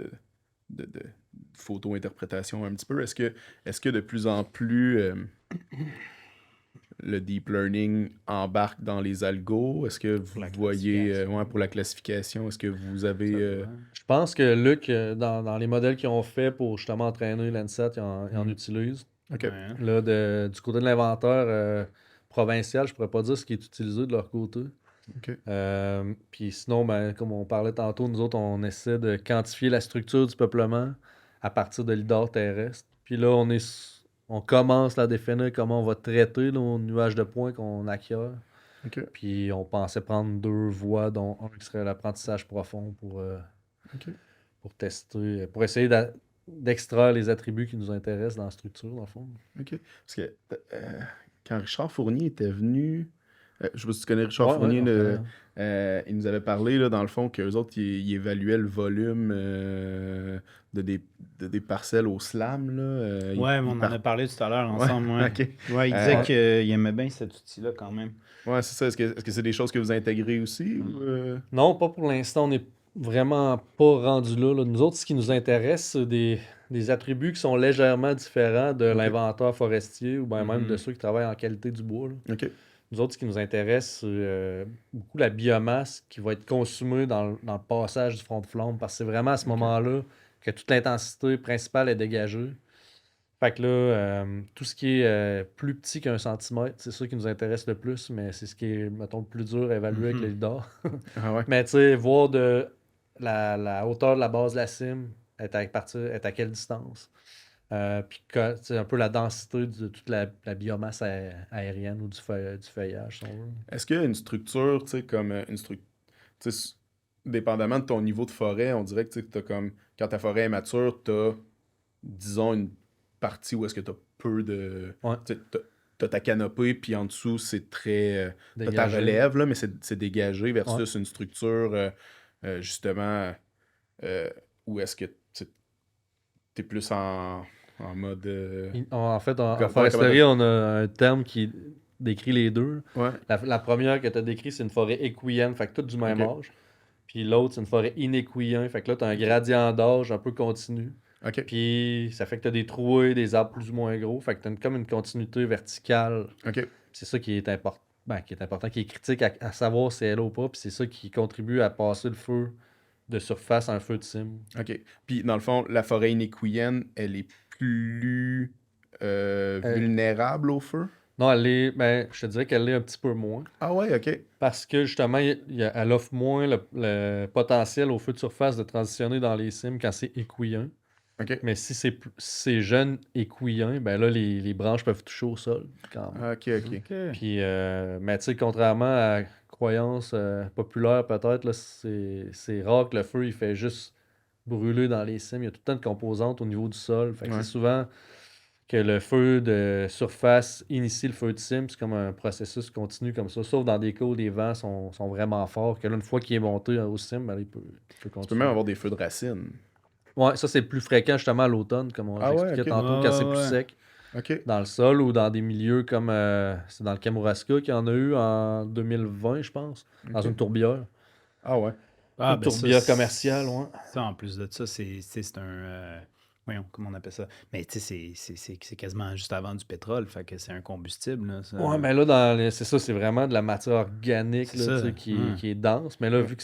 photo-interprétation un petit peu. Est-ce que de plus en plus le deep learning embarque dans les algos? Est-ce que vous la voyez classification. pour la classification, est-ce que vous avez Ça doit. Je pense que Luc, dans les modèles qu'ils ont fait pour justement entraîner l'ENSAT, ils en utilisent. OK. Ouais, hein. Là, du côté de l'inventaire provincial, je pourrais pas dire ce qui est utilisé de leur côté. OK. Puis sinon, ben, comme on parlait tantôt, nous autres, on essaie de quantifier la structure du peuplement à partir de l'IDAR terrestre. Puis là, on commence à définir comment on va traiter nos nuages de points qu'on acquiert. OK. Puis on pensait prendre 2 voies, dont un qui serait l'apprentissage profond OK. pour tester, pour essayer d'extraire les attributs qui nous intéressent dans la structure, dans le fond. OK. Parce que quand Richard Fournier était venu, je sais pas si tu connais Richard Ouais, Fournier, on connaît. il nous avait parlé, là, dans le fond, qu'eux autres, ils évaluaient le volume de des parcelles au slam. Là, Ouais, mais on en a parlé tout à l'heure ensemble. Ouais, OK. Ouais, il disait qu'il aimait bien cet outil-là quand même. Ouais, c'est ça. Est-ce que c'est des choses que vous intégrez aussi? Ou, Non, pas pour l'instant. On n'est vraiment pas rendu là. Nous autres, ce qui nous intéresse, c'est des attributs qui sont légèrement différents de l'inventaire forestier ou bien même de ceux qui travaillent en qualité du bois, là. OK. Nous autres, ce qui nous intéresse, c'est beaucoup la biomasse qui va être consumée dans le passage du front de flamme, parce que c'est vraiment à ce moment-là que toute l'intensité principale est dégagée. Fait que là, tout ce qui est plus petit qu'un centimètre, c'est ça qui nous intéresse le plus, mais c'est ce qui est, mettons, le plus dur à évaluer avec le lidar. Ah ouais. Mais tu sais, voir de la hauteur de la base de la cime est à quelle distance. Puis un peu la densité de toute la biomasse aérienne ou du feuillage, si on veut. Est-ce qu'il y a une structure, tu sais, comme une structure. Dépendamment de ton niveau de forêt, on dirait que tu as comme. Quand ta forêt est mature, tu as, disons, une partie où est-ce que tu as peu de. Ouais. Tu as ta canopée, puis en dessous, c'est très. T'as ta Dégagé. relève, là, mais c'est dégagé versus une structure, justement, où est-ce que tu es plus en mode. En fait, en Comment- foresterie, on a un terme qui décrit les deux. Ouais. La première que tu as décrit, c'est une forêt équuyenne, fait que tout du même Ok. âge. Puis l'autre, c'est une forêt inéquuyenne, fait que là, tu as un gradient d'âge un peu continu. OK. Puis ça fait que tu as des trouées, des arbres plus ou moins gros, fait que tu as comme une continuité verticale. OK. C'est ça qui est important. Qui est critique à savoir si elle est là ou pas, puis c'est ça qui contribue à passer le feu de surface à un feu de cime. OK. Puis, dans le fond, la forêt inéquuyenne, elle est plus vulnérable au feu? Non, je te dirais qu'elle l'est un petit peu moins. Ah ouais, OK. Parce que justement, elle offre moins le potentiel au feu de surface de transitionner dans les cimes quand c'est équuyien. OK. Mais si c'est jeune équuyien, ben là, les branches peuvent toucher au sol quand même. OK, OK. OK. Puis, mais tu sais, contrairement à la croyance populaire, peut-être, là, c'est rare que le feu, il fait juste brûler dans les cimes. Il y a tout le temps de composantes au niveau du sol. Fait que Ouais. c'est souvent que le feu de surface initie le feu de cime. C'est comme un processus continu comme ça. Sauf dans des cas où les vents sont vraiment forts, que là, une fois qu'il est monté au cime, ben, il peut Tu peux continuer. même avoir des feux de racines. Ouais, ça, c'est plus fréquent justement à l'automne, comme Ah ouais, j'expliquais ok. tantôt, quand c'est plus Ouais. sec OK. dans le sol ou dans des milieux comme c'est dans le Kamouraska qu'il y en a eu en 2020, je pense, dans Ok. une tourbière. Ah ouais. Ah, Une ben ça, tourbière commerciale, ouais. ça, en plus de ça, c'est un... voyons, comment on appelle ça? Mais tu sais, c'est quasiment juste avant du pétrole, fait que c'est un combustible, là, ça. Ouais, mais là, c'est ça, c'est vraiment de la matière organique C'est là, tu ça, sais, ouais. qui est dense. Mais là, vu que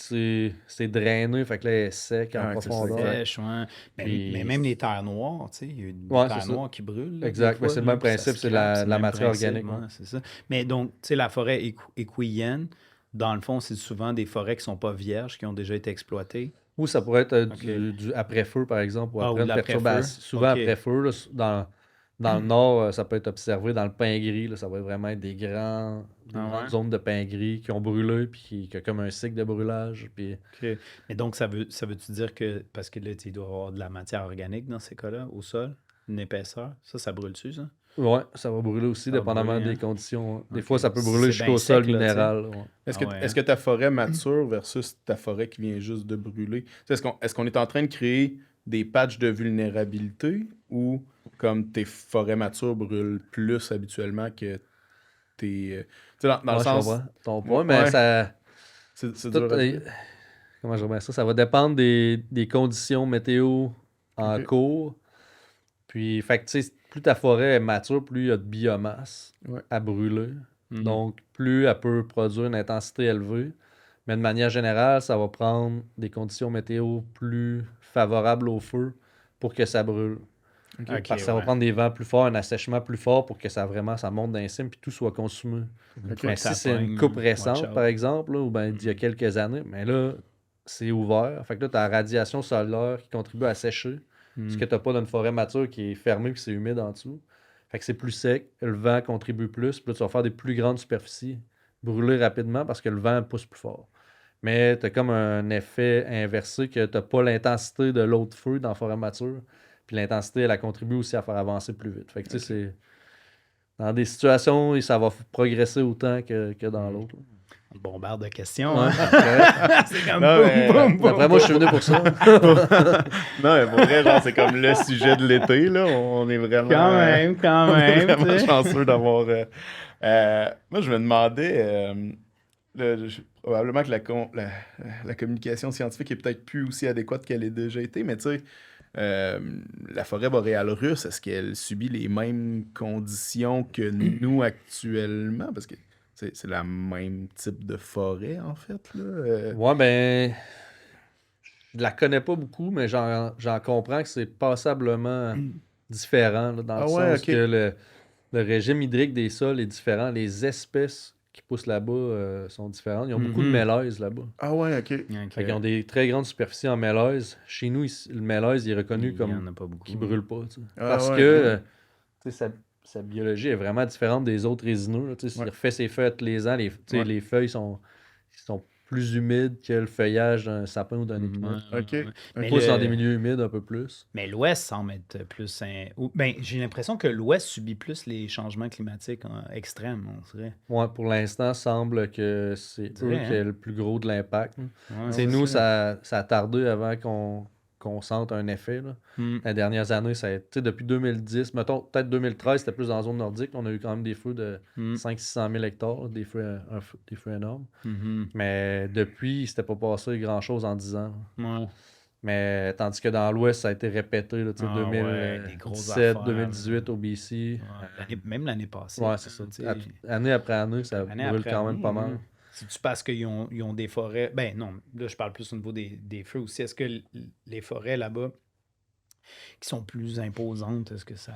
c'est drainé, fait que là, elle est sec en Ouais, c'est ça, profondeur. exact. Sèche, ouais. Mais Puis- même les terres noires, tu sais, il y a des Ouais, terres c'est ça. noires qui brûlent, là, Exact. des fois, Ben, c'est le là, même puis ça principe, c'est scrape, la le même matière principe, organique. ouais, Ouais. c'est ça. Mais donc, tu sais, la forêt équuyenne, dans le fond, c'est souvent des forêts qui sont pas vierges, qui ont déjà été exploitées. Ou ça pourrait être OK. du après-feu, par exemple, ou Ah, ou après de une l'après-feu. perturbation. Souvent OK. après feu, là, dans le nord, ça peut être observé dans le pin gris. Là, ça va vraiment être des Ah grandes ouais? zones de pin gris qui ont brûlé, puis qui ont comme un cycle de brûlage. Puis... OK. Mais donc, ça veut-tu dire que, parce que là, il doit y avoir de la matière organique dans ces cas-là, au sol, une épaisseur, ça brûle-tu, ça? Ouais, ça va brûler aussi, Ça va dépendamment brûler, des hein? conditions. Hein. Des OK. fois, ça peut Si brûler c'est bien jusqu'au sol sec, là, tu sais. minéral. Ouais. Est-ce Ah que, ouais, est-ce hein? que ta forêt mature versus ta forêt qui vient juste de brûler? Tu sais, est-ce qu'on est en train de créer des patchs de vulnérabilité ou comme tes forêts matures brûlent plus habituellement que tes. Tu sais, dans le Ouais, je sens. comprends ton point, mais Ouais, ça. c'est Tout, dur à dire. comment je remets ça? Ça va dépendre des conditions météo en Ok. cours. Puis, fait que, tu sais, plus ta forêt est mature, plus il y a de biomasse Ouais. à brûler. Mhm. Donc, plus elle peut produire une intensité élevée. Mais de manière générale, ça va prendre des conditions météo plus favorables au feu pour que ça brûle. Ok. OK, Parce que ça va ouais. prendre des vents plus forts, un assèchement plus fort pour que ça monte dans les cimes puis tout soit consumé. Une Ok. fois Mais que ça si c'est une pogne, coupe watch récente, out. par exemple, là, ou ben, d'il y a Mhm. quelques années, mais là, c'est ouvert. Fait que là, tu as la radiation solaire qui contribue à sécher. Ce que Mhm. tu n'as pas dans une forêt mature qui est fermée et c'est humide en dessous. Fait que c'est plus sec, le vent contribue plus, puis là, tu vas faire des plus grandes superficies, brûler rapidement parce que le vent pousse plus fort. Mais tu as comme un effet inversé que tu n'as pas l'intensité de l'autre feu dans la forêt mature. Puis l'intensité, elle contribue aussi à faire avancer plus vite. Fait que tu sais, c'est. Dans des situations, ça va progresser autant que dans Mhm. l'autre. On bombarde de questions, Ouais, hein? c'est correct. C'est comme Non, boum, mais- boum, boum. D'après moi, je suis venu pour ça. Non, mais pour vrai, genre, c'est comme le sujet de l'été, là. On est vraiment. Quand On est même, tu vraiment sais. chanceux d'avoir. Moi, je me demandais. Probablement que la communication scientifique est peut-être plus aussi adéquate qu'elle ait déjà été, mais tu sais, euh, la forêt boréale russe, est-ce qu'elle subit les mêmes conditions que nous actuellement? Parce que c'est le même type de forêt, en fait, là. Ouais, ben. Je la connais pas beaucoup, mais j'en comprends que c'est passablement différent, là, dans le Ah ouais, sens ok. que le régime hydrique des sols est différent. Les espèces qui poussent là-bas sont différentes. Ils ont beaucoup de Mhm. mélèzes là-bas. Ah ouais, ok. OK. Fait qu'ils ont des très grandes superficies en mélèze. Chez nous, ici, le mélèze il est reconnu Il y comme en a pas beaucoup. qui brûle pas. Tu sais. Ah Parce ouais, que ok. tu sais, sa biologie est vraiment différente des autres résineux. Là. Tu sais, Ouais. s'il refait ses feuilles tous les ans, tu sais, Ouais. les feuilles sont plus humides que le feuillage d'un sapin ou d'un Mhm. épinette. Ok. Mais Ils poussent dans des milieux humides un peu plus. Mais l'Ouest semble être plus... Ben, j'ai l'impression que l'Ouest subit plus les changements climatiques extrêmes, on dirait. Ouais, pour l'instant, semble que c'est On eux dirait, qui hein? ont le plus gros de l'impact. Ouais, Tu sais, c'est nous, ça. ça a tardé avant qu'on sente un effet. Là. Hmm. Les dernières années, ça a été depuis 2010, mettons, peut-être 2013, c'était plus dans la zone nordique. On a eu quand même des feux de Hmm. 500-600 000 hectares, des feux énormes. Mhm. Mais depuis, c'était pas passé grand-chose en 10 ans. Là. Ouais. Mais tandis que dans l'Ouest, ça a été répété, là, tu sais, Ah ouais, des grosses 2017, affaires, 2018 au BC. Ouais, même l'année passée. Ouais, c'est ça. tu sais. Année après année, ça Année brûle après quand même année, pas ouais. mal. C'est-tu parce qu'ils ont des forêts... Ben non, là, je parle plus au niveau des feux aussi. Est-ce que les forêts là-bas qui sont plus imposantes, est-ce que ça...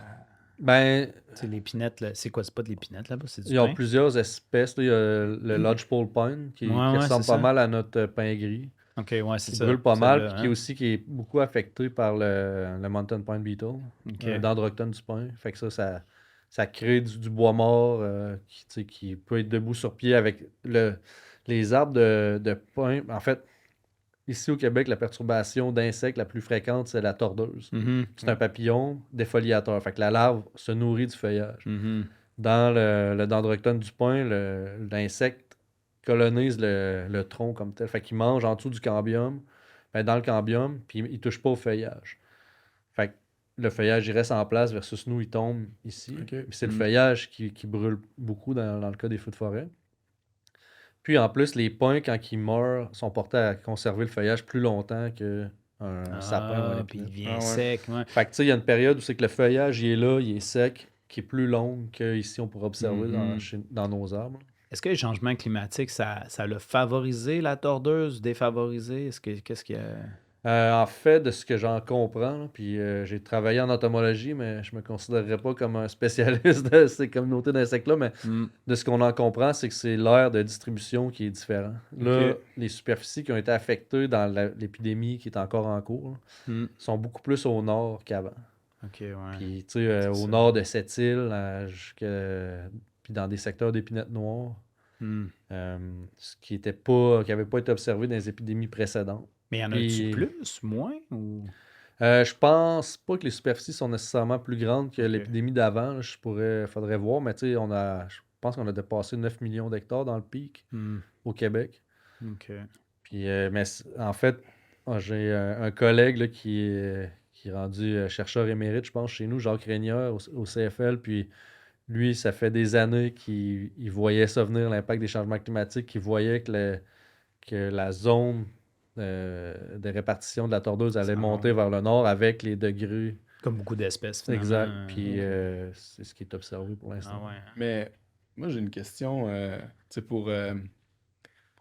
Ben, Tu sais, l'épinette, là, c'est quoi? C'est pas de l'épinette là-bas, c'est du ils ont pin? plusieurs espèces. Là. Il y a le lodgepole pine qui Ouais, ressemble c'est pas ça. mal à notre pin gris, OK, ouais, c'est qui ça. brûle pas mal, Celle-là, puis qui est aussi qui est beaucoup affecté par le mountain pine beetle, OK. dendroctone du pin. Fait que ça crée du bois mort qui, tu sais, qui peut être debout sur pied avec les arbres de pin. En fait, ici au Québec, la perturbation d'insectes la plus fréquente, c'est la tordeuse. C'est un papillon défoliateur. Fait que la larve se nourrit du feuillage. Dans le dendroctone du pin, l'insecte colonise le tronc comme tel. Fait qu'il mange en dessous du cambium, dans le cambium, puis il touche pas au feuillage. Fait que le feuillage, il reste en place versus nous, il tombe ici. Ok. Puis c'est le feuillage qui brûle beaucoup dans le cas des feux de forêt. Puis en plus, les pins, quand ils meurent, sont portés à conserver le feuillage plus longtemps qu'un sapin ou un Puis il épinette. devient sec. Ouais. Fait que tu sais, il y a une période où c'est que le feuillage, il est là, il est sec, qui est plus longue qu'ici, on pourrait observer dans nos arbres. Est-ce que les changements climatiques, ça l'a favorisé la tordeuse, défavorisé? Qu'est-ce qu'il y a... En fait, de ce que j'en comprends, là, puis j'ai travaillé en entomologie, mais je me considérerais pas comme un spécialiste de ces communautés d'insectes-là, mais de ce qu'on en comprend, c'est que c'est l'aire de distribution qui est différent. Là, les superficies qui ont été affectées dans l'épidémie qui est encore en cours sont beaucoup plus au nord qu'avant. OK, ouais. Puis, tu sais, au nord de cette île, puis dans des secteurs d'épinette noire, ce qui n'avait pas été observé dans les épidémies précédentes. Mais y en a-tu plus, moins? Ou... Je pense pas que les superficies sont nécessairement plus grandes que l'épidémie d'avant. Faudrait voir, mais tu sais, je pense qu'on a dépassé 9 millions d'hectares dans le pic au Québec. OK. Puis, mais en fait, j'ai un collègue là, qui est rendu chercheur émérite, je pense, chez nous, Jacques Régneur, au CFL. Puis lui, ça fait des années qu'il voyait ça venir, l'impact des changements climatiques, qu'il voyait que la zone de répartition de la tordeuse allait monter vers le nord avec les degrés. Comme beaucoup d'espèces, finalement. Exact. Puis c'est ce qui est observé pour l'instant. Ah ouais. Mais moi, j'ai une question, tu sais, pour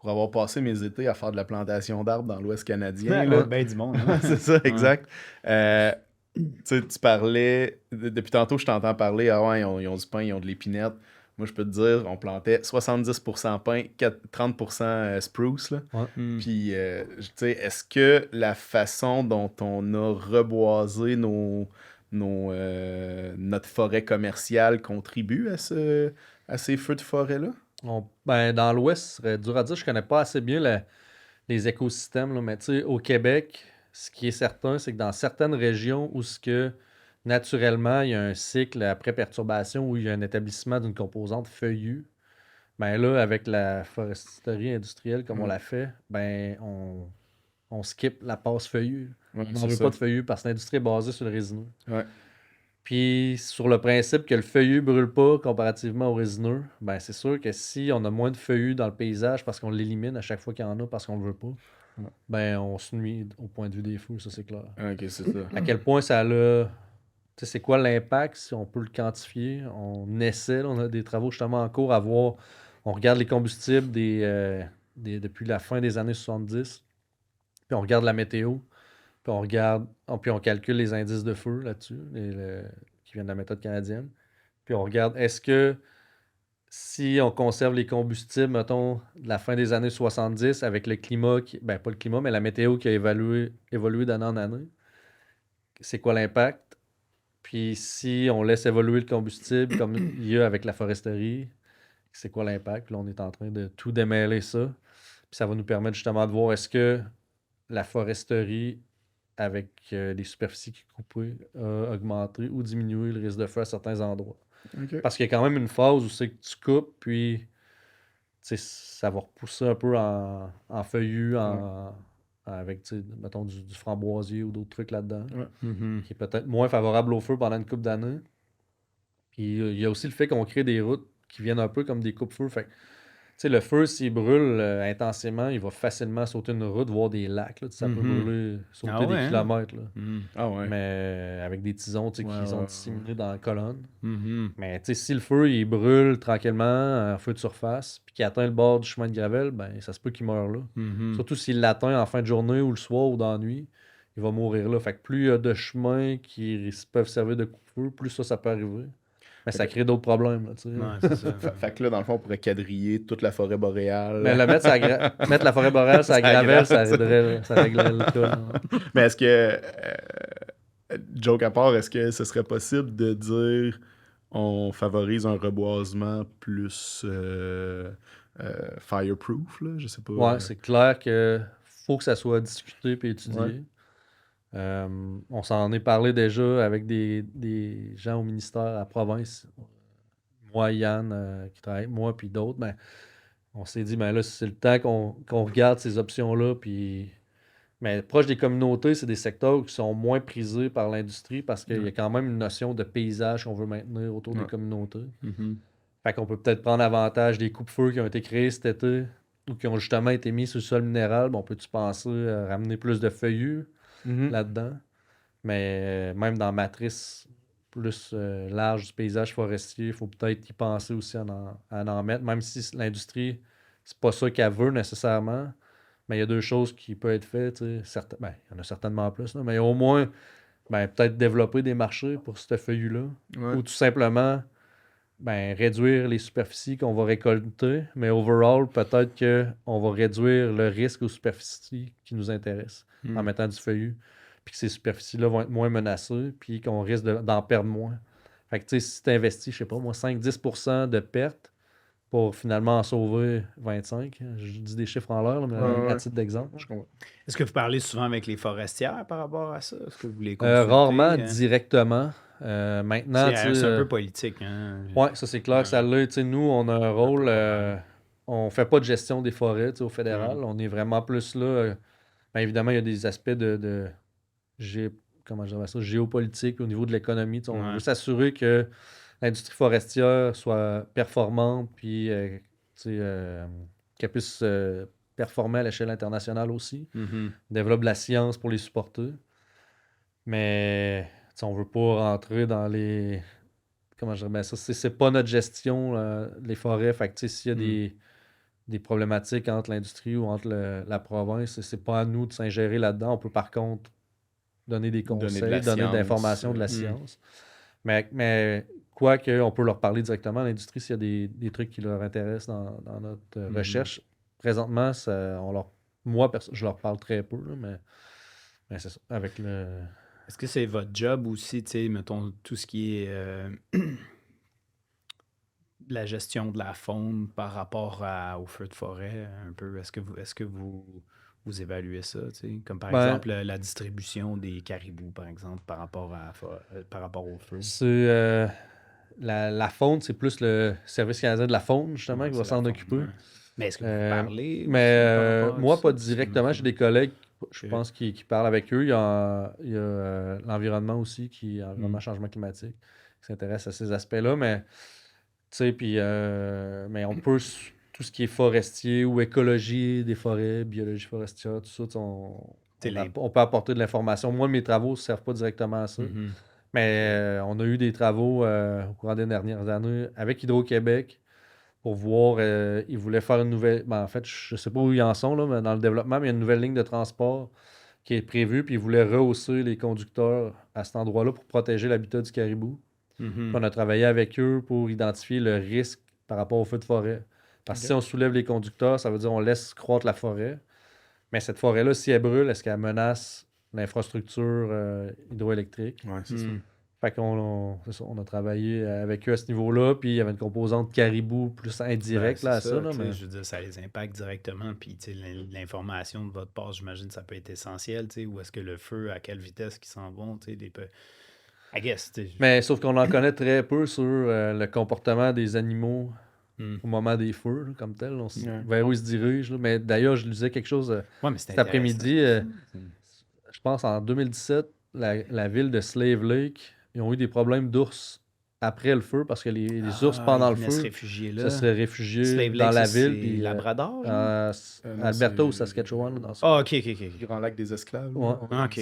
avoir passé mes étés à faire de la plantation d'arbres dans l'Ouest canadien. Là. Ben du monde. Hein? C'est ça, exact. Tu sais, tu parlais, depuis tantôt, je t'entends parler, ah ouais, ils ont du pain, ils ont de l'épinette. Moi, je peux te dire, on plantait 70% pain, 30% spruce. Là. Ouais. Puis, tu sais, est-ce que la façon dont on a reboisé notre forêt commerciale contribue à ces feux de forêt-là? Dans l'Ouest, ce serait dur à dire. Je connais pas assez bien les écosystèmes, là, mais tu sais, au Québec, ce qui est certain, c'est que dans certaines régions où naturellement, il y a un cycle après perturbation où il y a un établissement d'une composante feuillue, ben là, avec la foresterie industrielle comme on l'a fait, ben on skip la passe feuillue. Ouais, on n'en veut pas de feuillue parce que l'industrie est basée sur le résineux. Ouais. Puis sur le principe que le feuillu brûle pas comparativement au résineux, ben c'est sûr que si on a moins de feuillus dans le paysage parce qu'on l'élimine à chaque fois qu'il y en a parce qu'on le veut pas, ben on se nuit au point de vue des feux, ça c'est clair. Ok, c'est ça. À quel point ça a... Tu sais, c'est quoi l'impact, si on peut le quantifier? On essaie, là, on a des travaux justement en cours à voir. On regarde les combustibles depuis la fin des années 70, puis on regarde la météo, puis on calcule les indices de feu là-dessus, qui viennent de la méthode canadienne. Puis on regarde, est-ce que si on conserve les combustibles, mettons, de la fin des années 70, avec le climat, pas le climat, mais la météo qui a évolué d'année en année, c'est quoi l'impact? Puis si on laisse évoluer le combustible comme il y a avec la foresterie, c'est quoi l'impact? Puis là, on est en train de tout démêler ça. Puis ça va nous permettre justement de voir est-ce que la foresterie, avec les superficies qui coupées, a augmenté ou diminué le risque de feu à certains endroits. Okay. Parce qu'il y a quand même une phase où c'est que tu coupes, puis ça va repousser un peu en feuillu, avec, mettons, du framboisier ou d'autres trucs là-dedans, qui est peut-être moins favorable au feu pendant une couple d'années. Puis il y a aussi le fait qu'on crée des routes qui viennent un peu comme des coupe-feux. Fait le feu, s'il brûle intensément, il va facilement sauter une route, voir des lacs. Là, ça peut brûler, sauter des kilomètres. Là. Ah ouais. Mais avec des tisons qui sont disséminés dans la colonne. Mais si le feu il brûle tranquillement, un feu de surface, puis qu'il atteint le bord du chemin de gravel, ben ça se peut qu'il meure là. Surtout s'il l'atteint en fin de journée ou le soir ou dans la nuit, il va mourir là. Fait que plus il y a de chemins qui peuvent servir de coupe-feu, plus ça peut arriver. Mais ça crée d'autres problèmes. Là, c'est ça. Fait que là, dans le fond, on pourrait quadriller toute la forêt boréale. Mais mettre la forêt boréale sur la gravelle, ça réglerait le cas. Mais est-ce que, joke à part, est-ce que ce serait possible de dire on favorise un reboisement plus fireproof, là? Je sais pas. Ouais, c'est clair que faut que ça soit discuté et étudié. Ouais. On s'en est parlé déjà avec des gens au ministère à la province. Moi, Yann, qui travaille avec moi, puis d'autres, ben, on s'est dit, ben là, c'est le temps qu'on regarde ces options-là. Puis... Mais proche des communautés, c'est des secteurs qui sont moins prisés par l'industrie parce qu'il y a quand même une notion de paysage qu'on veut maintenir autour des communautés. Fait qu'on peut peut-être prendre avantage des coupe-feux qui ont été créés cet été ou qui ont justement été mis sur le sol minéral. Bon, peut-tu penser à ramener plus de feuillus là-dedans? Mais même dans la matrice plus large du paysage forestier, il faut peut-être y penser aussi à en mettre, même si l'industrie, c'est pas ça qu'elle veut nécessairement. Mais il y a deux choses qui peuvent être faites. Ben, il y en a certainement plus, là, mais au moins, ben, peut-être développer des marchés pour ce feuillu-là. Ouais. Ou tout simplement ben, réduire les superficies qu'on va récolter. Mais overall, peut-être qu'on va réduire le risque aux superficies qui nous intéressent en mettant du feuillu. Puis que ces superficies-là vont être moins menacées, puis qu'on risque d'en perdre moins. Fait que tu sais, si tu investis, je sais pas, moi, 5-10% de pertes pour finalement en sauver 25. Je dis des chiffres en l'air, mais à titre d'exemple. Je comprends. Est-ce que vous parlez souvent avec les forestières par rapport à ça? Est-ce que vous les consultez? Rarement directement. Maintenant, c'est un peu politique. Hein? Oui, ça c'est clair que ça l'est. Nous, on a un rôle. On fait pas de gestion des forêts au fédéral. On est vraiment plus là. Ben, évidemment, il y a des aspects de comment je dirais ça, géopolitique au niveau de l'économie. On veut s'assurer que l'industrie forestière soit performante puis qu'elle puisse performer à l'échelle internationale aussi. Développe de la science pour les supporter. Mais on veut pas rentrer dans les... Comment je dirais ça? C'est pas notre gestion, les forêts. Fait que s'il y a des problématiques entre l'industrie ou entre la province, c'est pas à nous de s'ingérer là-dedans. On peut par contre donner des conseils, donner de l'information, de la science. Mais quoi qu'on peut leur parler directement à l'industrie s'il y a des trucs qui leur intéressent dans notre recherche. Présentement, moi, je leur parle très peu, là, mais c'est ça. Avec le... Est-ce que c'est votre job aussi, tu sais, mettons, tout ce qui est la gestion de la faune par rapport aux feux de forêt, un peu? Est-ce que vous évaluez ça, tu sais? Comme par exemple la distribution des caribous, par exemple, par rapport aux feux? C'est la faune, c'est plus le Service canadien de la faune, justement, qui va s'en occuper. Mais est-ce que vous parlez? Mais moi, pas directement. J'ai des collègues, je pense, qui parlent avec eux. Il y a l'environnement aussi, l'environnement changement climatique, qui s'intéresse à ces aspects-là. Mais, tu sais, puis, mais on peut, tout ce qui est forestier ou écologie des forêts, biologie forestière, tout ça, on peut apporter de l'information. Moi, mes travaux ne servent pas directement à ça. Mais on a eu des travaux au courant des dernières années avec Hydro-Québec pour voir, ils voulaient faire une nouvelle... Ben, en fait, je ne sais pas où ils en sont là, mais dans le développement, mais il y a une nouvelle ligne de transport qui est prévue, puis ils voulaient rehausser les conducteurs à cet endroit-là pour protéger l'habitat du caribou. On a travaillé avec eux pour identifier le risque par rapport aux feux de forêt. Parce que si on soulève les conducteurs, ça veut dire qu'on laisse croître la forêt. Mais cette forêt-là, si elle brûle, est-ce qu'elle menace l'infrastructure hydroélectrique? Ouais, c'est ça. Fait qu'on on a travaillé avec eux à ce niveau-là, puis il y avait une composante caribou plus indirecte à ça. Là, mais... Je veux dire, ça les impacte directement, puis l'information de votre part, j'imagine, ça peut être essentiel, ou est-ce que le feu, à quelle vitesse qu'ils s'en vont, I guess. Mais sauf qu'on en connaît très peu sur le comportement des animaux au moment des feux, là, comme tel. Vers où ils se dirigent. Là. Mais d'ailleurs, je lisais quelque chose cet après-midi. Je pense en 2017, la ville de Slave Lake, ils ont eu des problèmes d'ours après le feu parce que les ours pendant le feu se seraient réfugiés dans la ville. Puis Labrador? Alberta ou Saskatchewan. Dans OK. Grand lac des esclaves. Ouais. OK.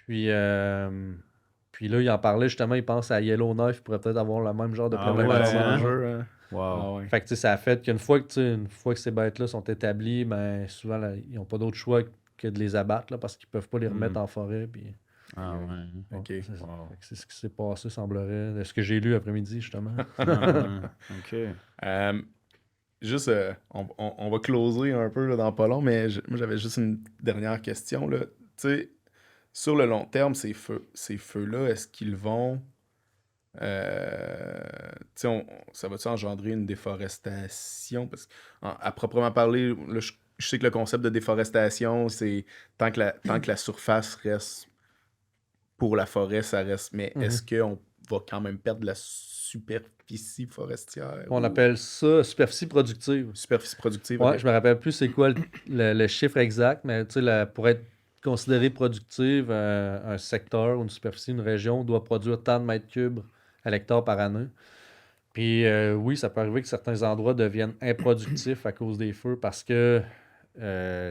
Puis là, il en parlait justement, il pense à Yellowknife pourrait peut-être avoir le même genre de problème. Wow. Fait que ça a fait qu'une fois que ces bêtes-là sont établies, ben souvent là, ils n'ont pas d'autre choix que de les abattre là, parce qu'ils peuvent pas les remettre en forêt. Puis... OK. C'est ce qui s'est passé, semblerait, de ce que j'ai lu après-midi, justement. OK. Juste, on va closer un peu là, dans pas long, mais moi, j'avais juste une dernière question. Tu sais, sur le long terme, ces feux-là, est-ce qu'ils vont... ça va-tu engendrer une déforestation? Parce qu'à proprement parler, là, je je sais que le concept de déforestation, c'est tant que la surface reste pour la forêt, ça reste. Mais est-ce qu'on va quand même perdre de la superficie forestière? On appelle ça superficie productive. Superficie productive. Ouais, ok. je me rappelle plus c'est quoi le chiffre exact, mais tu sais, pour être considéré productive, un secteur ou une superficie, une région doit produire tant de mètres cubes à l'hectare par année. Puis oui, ça peut arriver que certains endroits deviennent improductifs à cause des feux parce que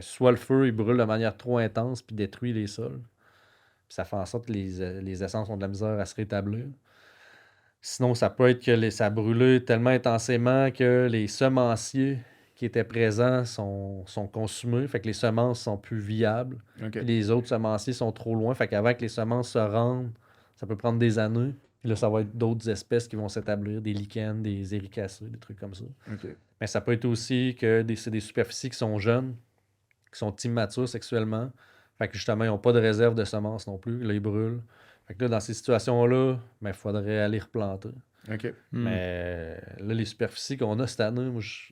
soit le feu il brûle de manière trop intense puis détruit les sols. Puis ça fait en sorte que les essences ont de la misère à se rétablir. Sinon, ça peut être que ça a brûlé tellement intensément que les semenciers qui étaient présents sont consumés, fait que les semences sont plus viables. Ok. Puis les autres semenciers sont trop loin, fait qu'avant que les semences se rendent, ça peut prendre des années. Puis là, ça va être d'autres espèces qui vont s'établir, des lichens, des éricacées, des trucs comme ça. Ok. Mais ça peut être aussi que c'est des superficies qui sont jeunes, qui sont immatures sexuellement. Fait que justement, ils n'ont pas de réserve de semences non plus. Là, ils brûlent. Fait que là, dans ces situations-là, il faudrait aller replanter. Ok. Mais là, les superficies qu'on a cette année, moi, je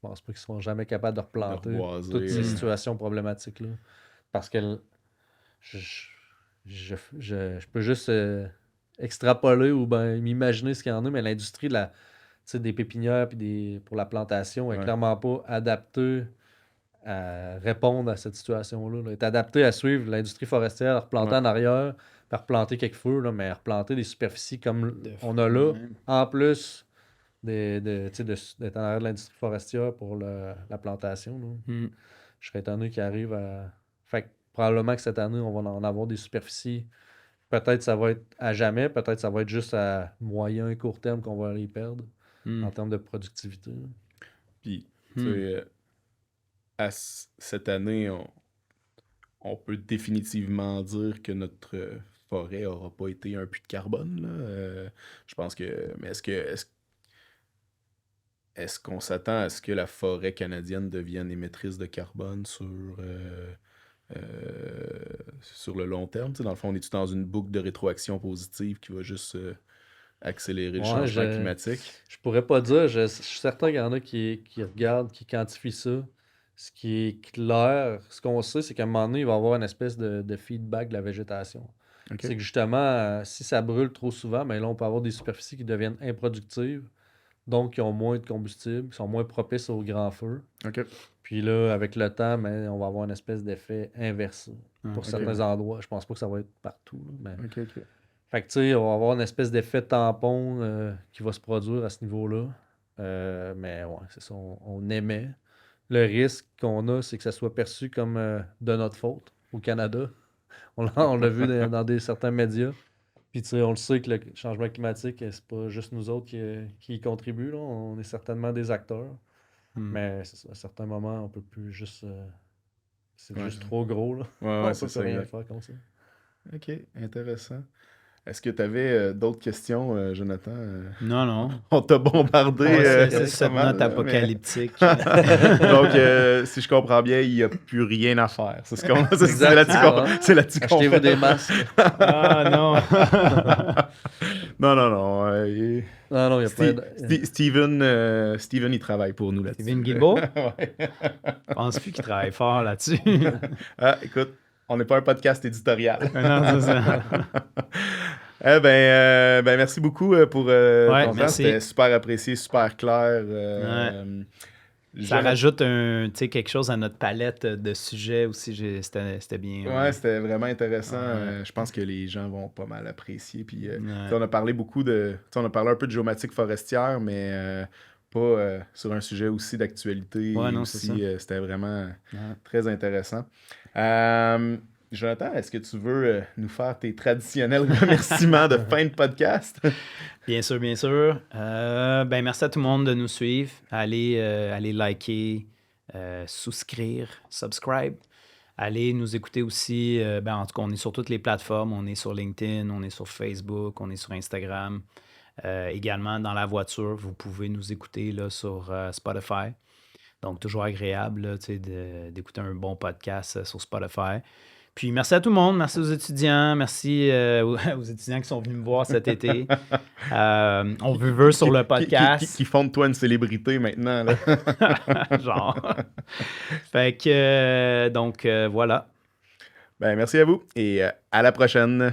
pense pas qu'ils seront jamais capables de replanter De reboiser, toutes ces situations problématiques-là. Parce que je peux juste extrapoler ou ben m'imaginer ce qu'il y en a, mais l'industrie des pépinières puis pour la plantation est clairement pas adaptée à répondre à cette situation-là. Elle est adaptée à suivre l'industrie forestière, à replanter en arrière, à replanter quelques feux, là, mais à replanter des superficies comme on a là, en plus d'être en arrière de l'industrie forestière pour la plantation. Là. Je serais étonné qu'il arrive à... Fait que probablement que cette année, on va en avoir des superficies. Peut-être ça va être à jamais, peut-être ça va être juste à moyen et court terme qu'on va les perdre en termes de productivité. Puis, tu sais, cette année, on peut définitivement dire que notre forêt n'aura pas été un puits de carbone. Là. Je pense que. Mais est-ce qu'on s'attend à ce que la forêt canadienne devienne émettrice de carbone sur le long terme? Tu sais, dans le fond, on est-tu dans une boucle de rétroaction positive qui va juste accélérer le changement climatique? Je pourrais pas dire. Je suis certain qu'il y en a qui regardent, qui quantifient ça. Ce qui est clair, ce qu'on sait, c'est qu'à un moment donné, il va y avoir une espèce de feedback de la végétation. Okay. C'est que justement, si ça brûle trop souvent, là, on peut avoir des superficies qui deviennent improductives, donc qui ont moins de combustible, qui sont moins propices aux grands feux. Okay. Puis là, avec le temps, on va avoir une espèce d'effet inversé pour certains endroits. Je pense pas que ça va être partout. Là, mais... Fait que tu sais, on va avoir une espèce d'effet tampon qui va se produire à ce niveau-là. Mais ouais, c'est ça, on émet. Le risque qu'on a, c'est que ça soit perçu comme de notre faute au Canada. On l'a vu dans certains médias. Puis tu sais, on le sait que le changement climatique, c'est pas juste nous autres qui y contribuent. Là. On est certainement des acteurs. Mais c'est ça, à certains moments, on peut plus juste... c'est juste trop gros. Là. Ouais, on peut rien faire comme ça. OK, intéressant. Est-ce que tu avais d'autres questions, Jonathan? Non. On t'a bombardé. C'est cette note apocalyptique. Donc, si je comprends bien, il n'y a plus rien à faire. C'est ce qu'on... c'est là-dessus qu'on Achetez-vous des masques. Ah non. Non. Non, il y a plein de... Steven, il travaille pour nous là-dessus. Steven Guilbeault? Ouais. Je pense plus qu'il travaille fort là-dessus. Ah, écoute, on n'est pas un podcast éditorial. Non, c'est ça. Merci beaucoup pour ton temps. C'était super apprécié, super clair. Ça rajoute quelque chose à notre palette de sujets aussi. C'était bien. Ouais, c'était vraiment intéressant. Je pense que les gens vont pas mal apprécier. Puis, on a parlé on a parlé un peu de géomatique forestière, mais pas sur un sujet aussi d'actualité. C'était vraiment très intéressant. Jonathan, est-ce que tu veux nous faire tes traditionnels remerciements de fin de podcast? Bien sûr. Merci à tout le monde de nous suivre. Allez liker, souscrire, subscribe. Allez nous écouter aussi. En tout cas, on est sur toutes les plateformes. On est sur LinkedIn, on est sur Facebook, on est sur Instagram. Également, dans la voiture, vous pouvez nous écouter là, sur Spotify. Donc, toujours agréable là, d'écouter un bon podcast sur Spotify. Puis merci à tout le monde, merci aux étudiants, merci aux étudiants qui sont venus me voir cet été. On veut sur le podcast. Qui font de toi une célébrité maintenant. Là. Genre. Fait que, donc, voilà. Ben, merci à vous et à la prochaine.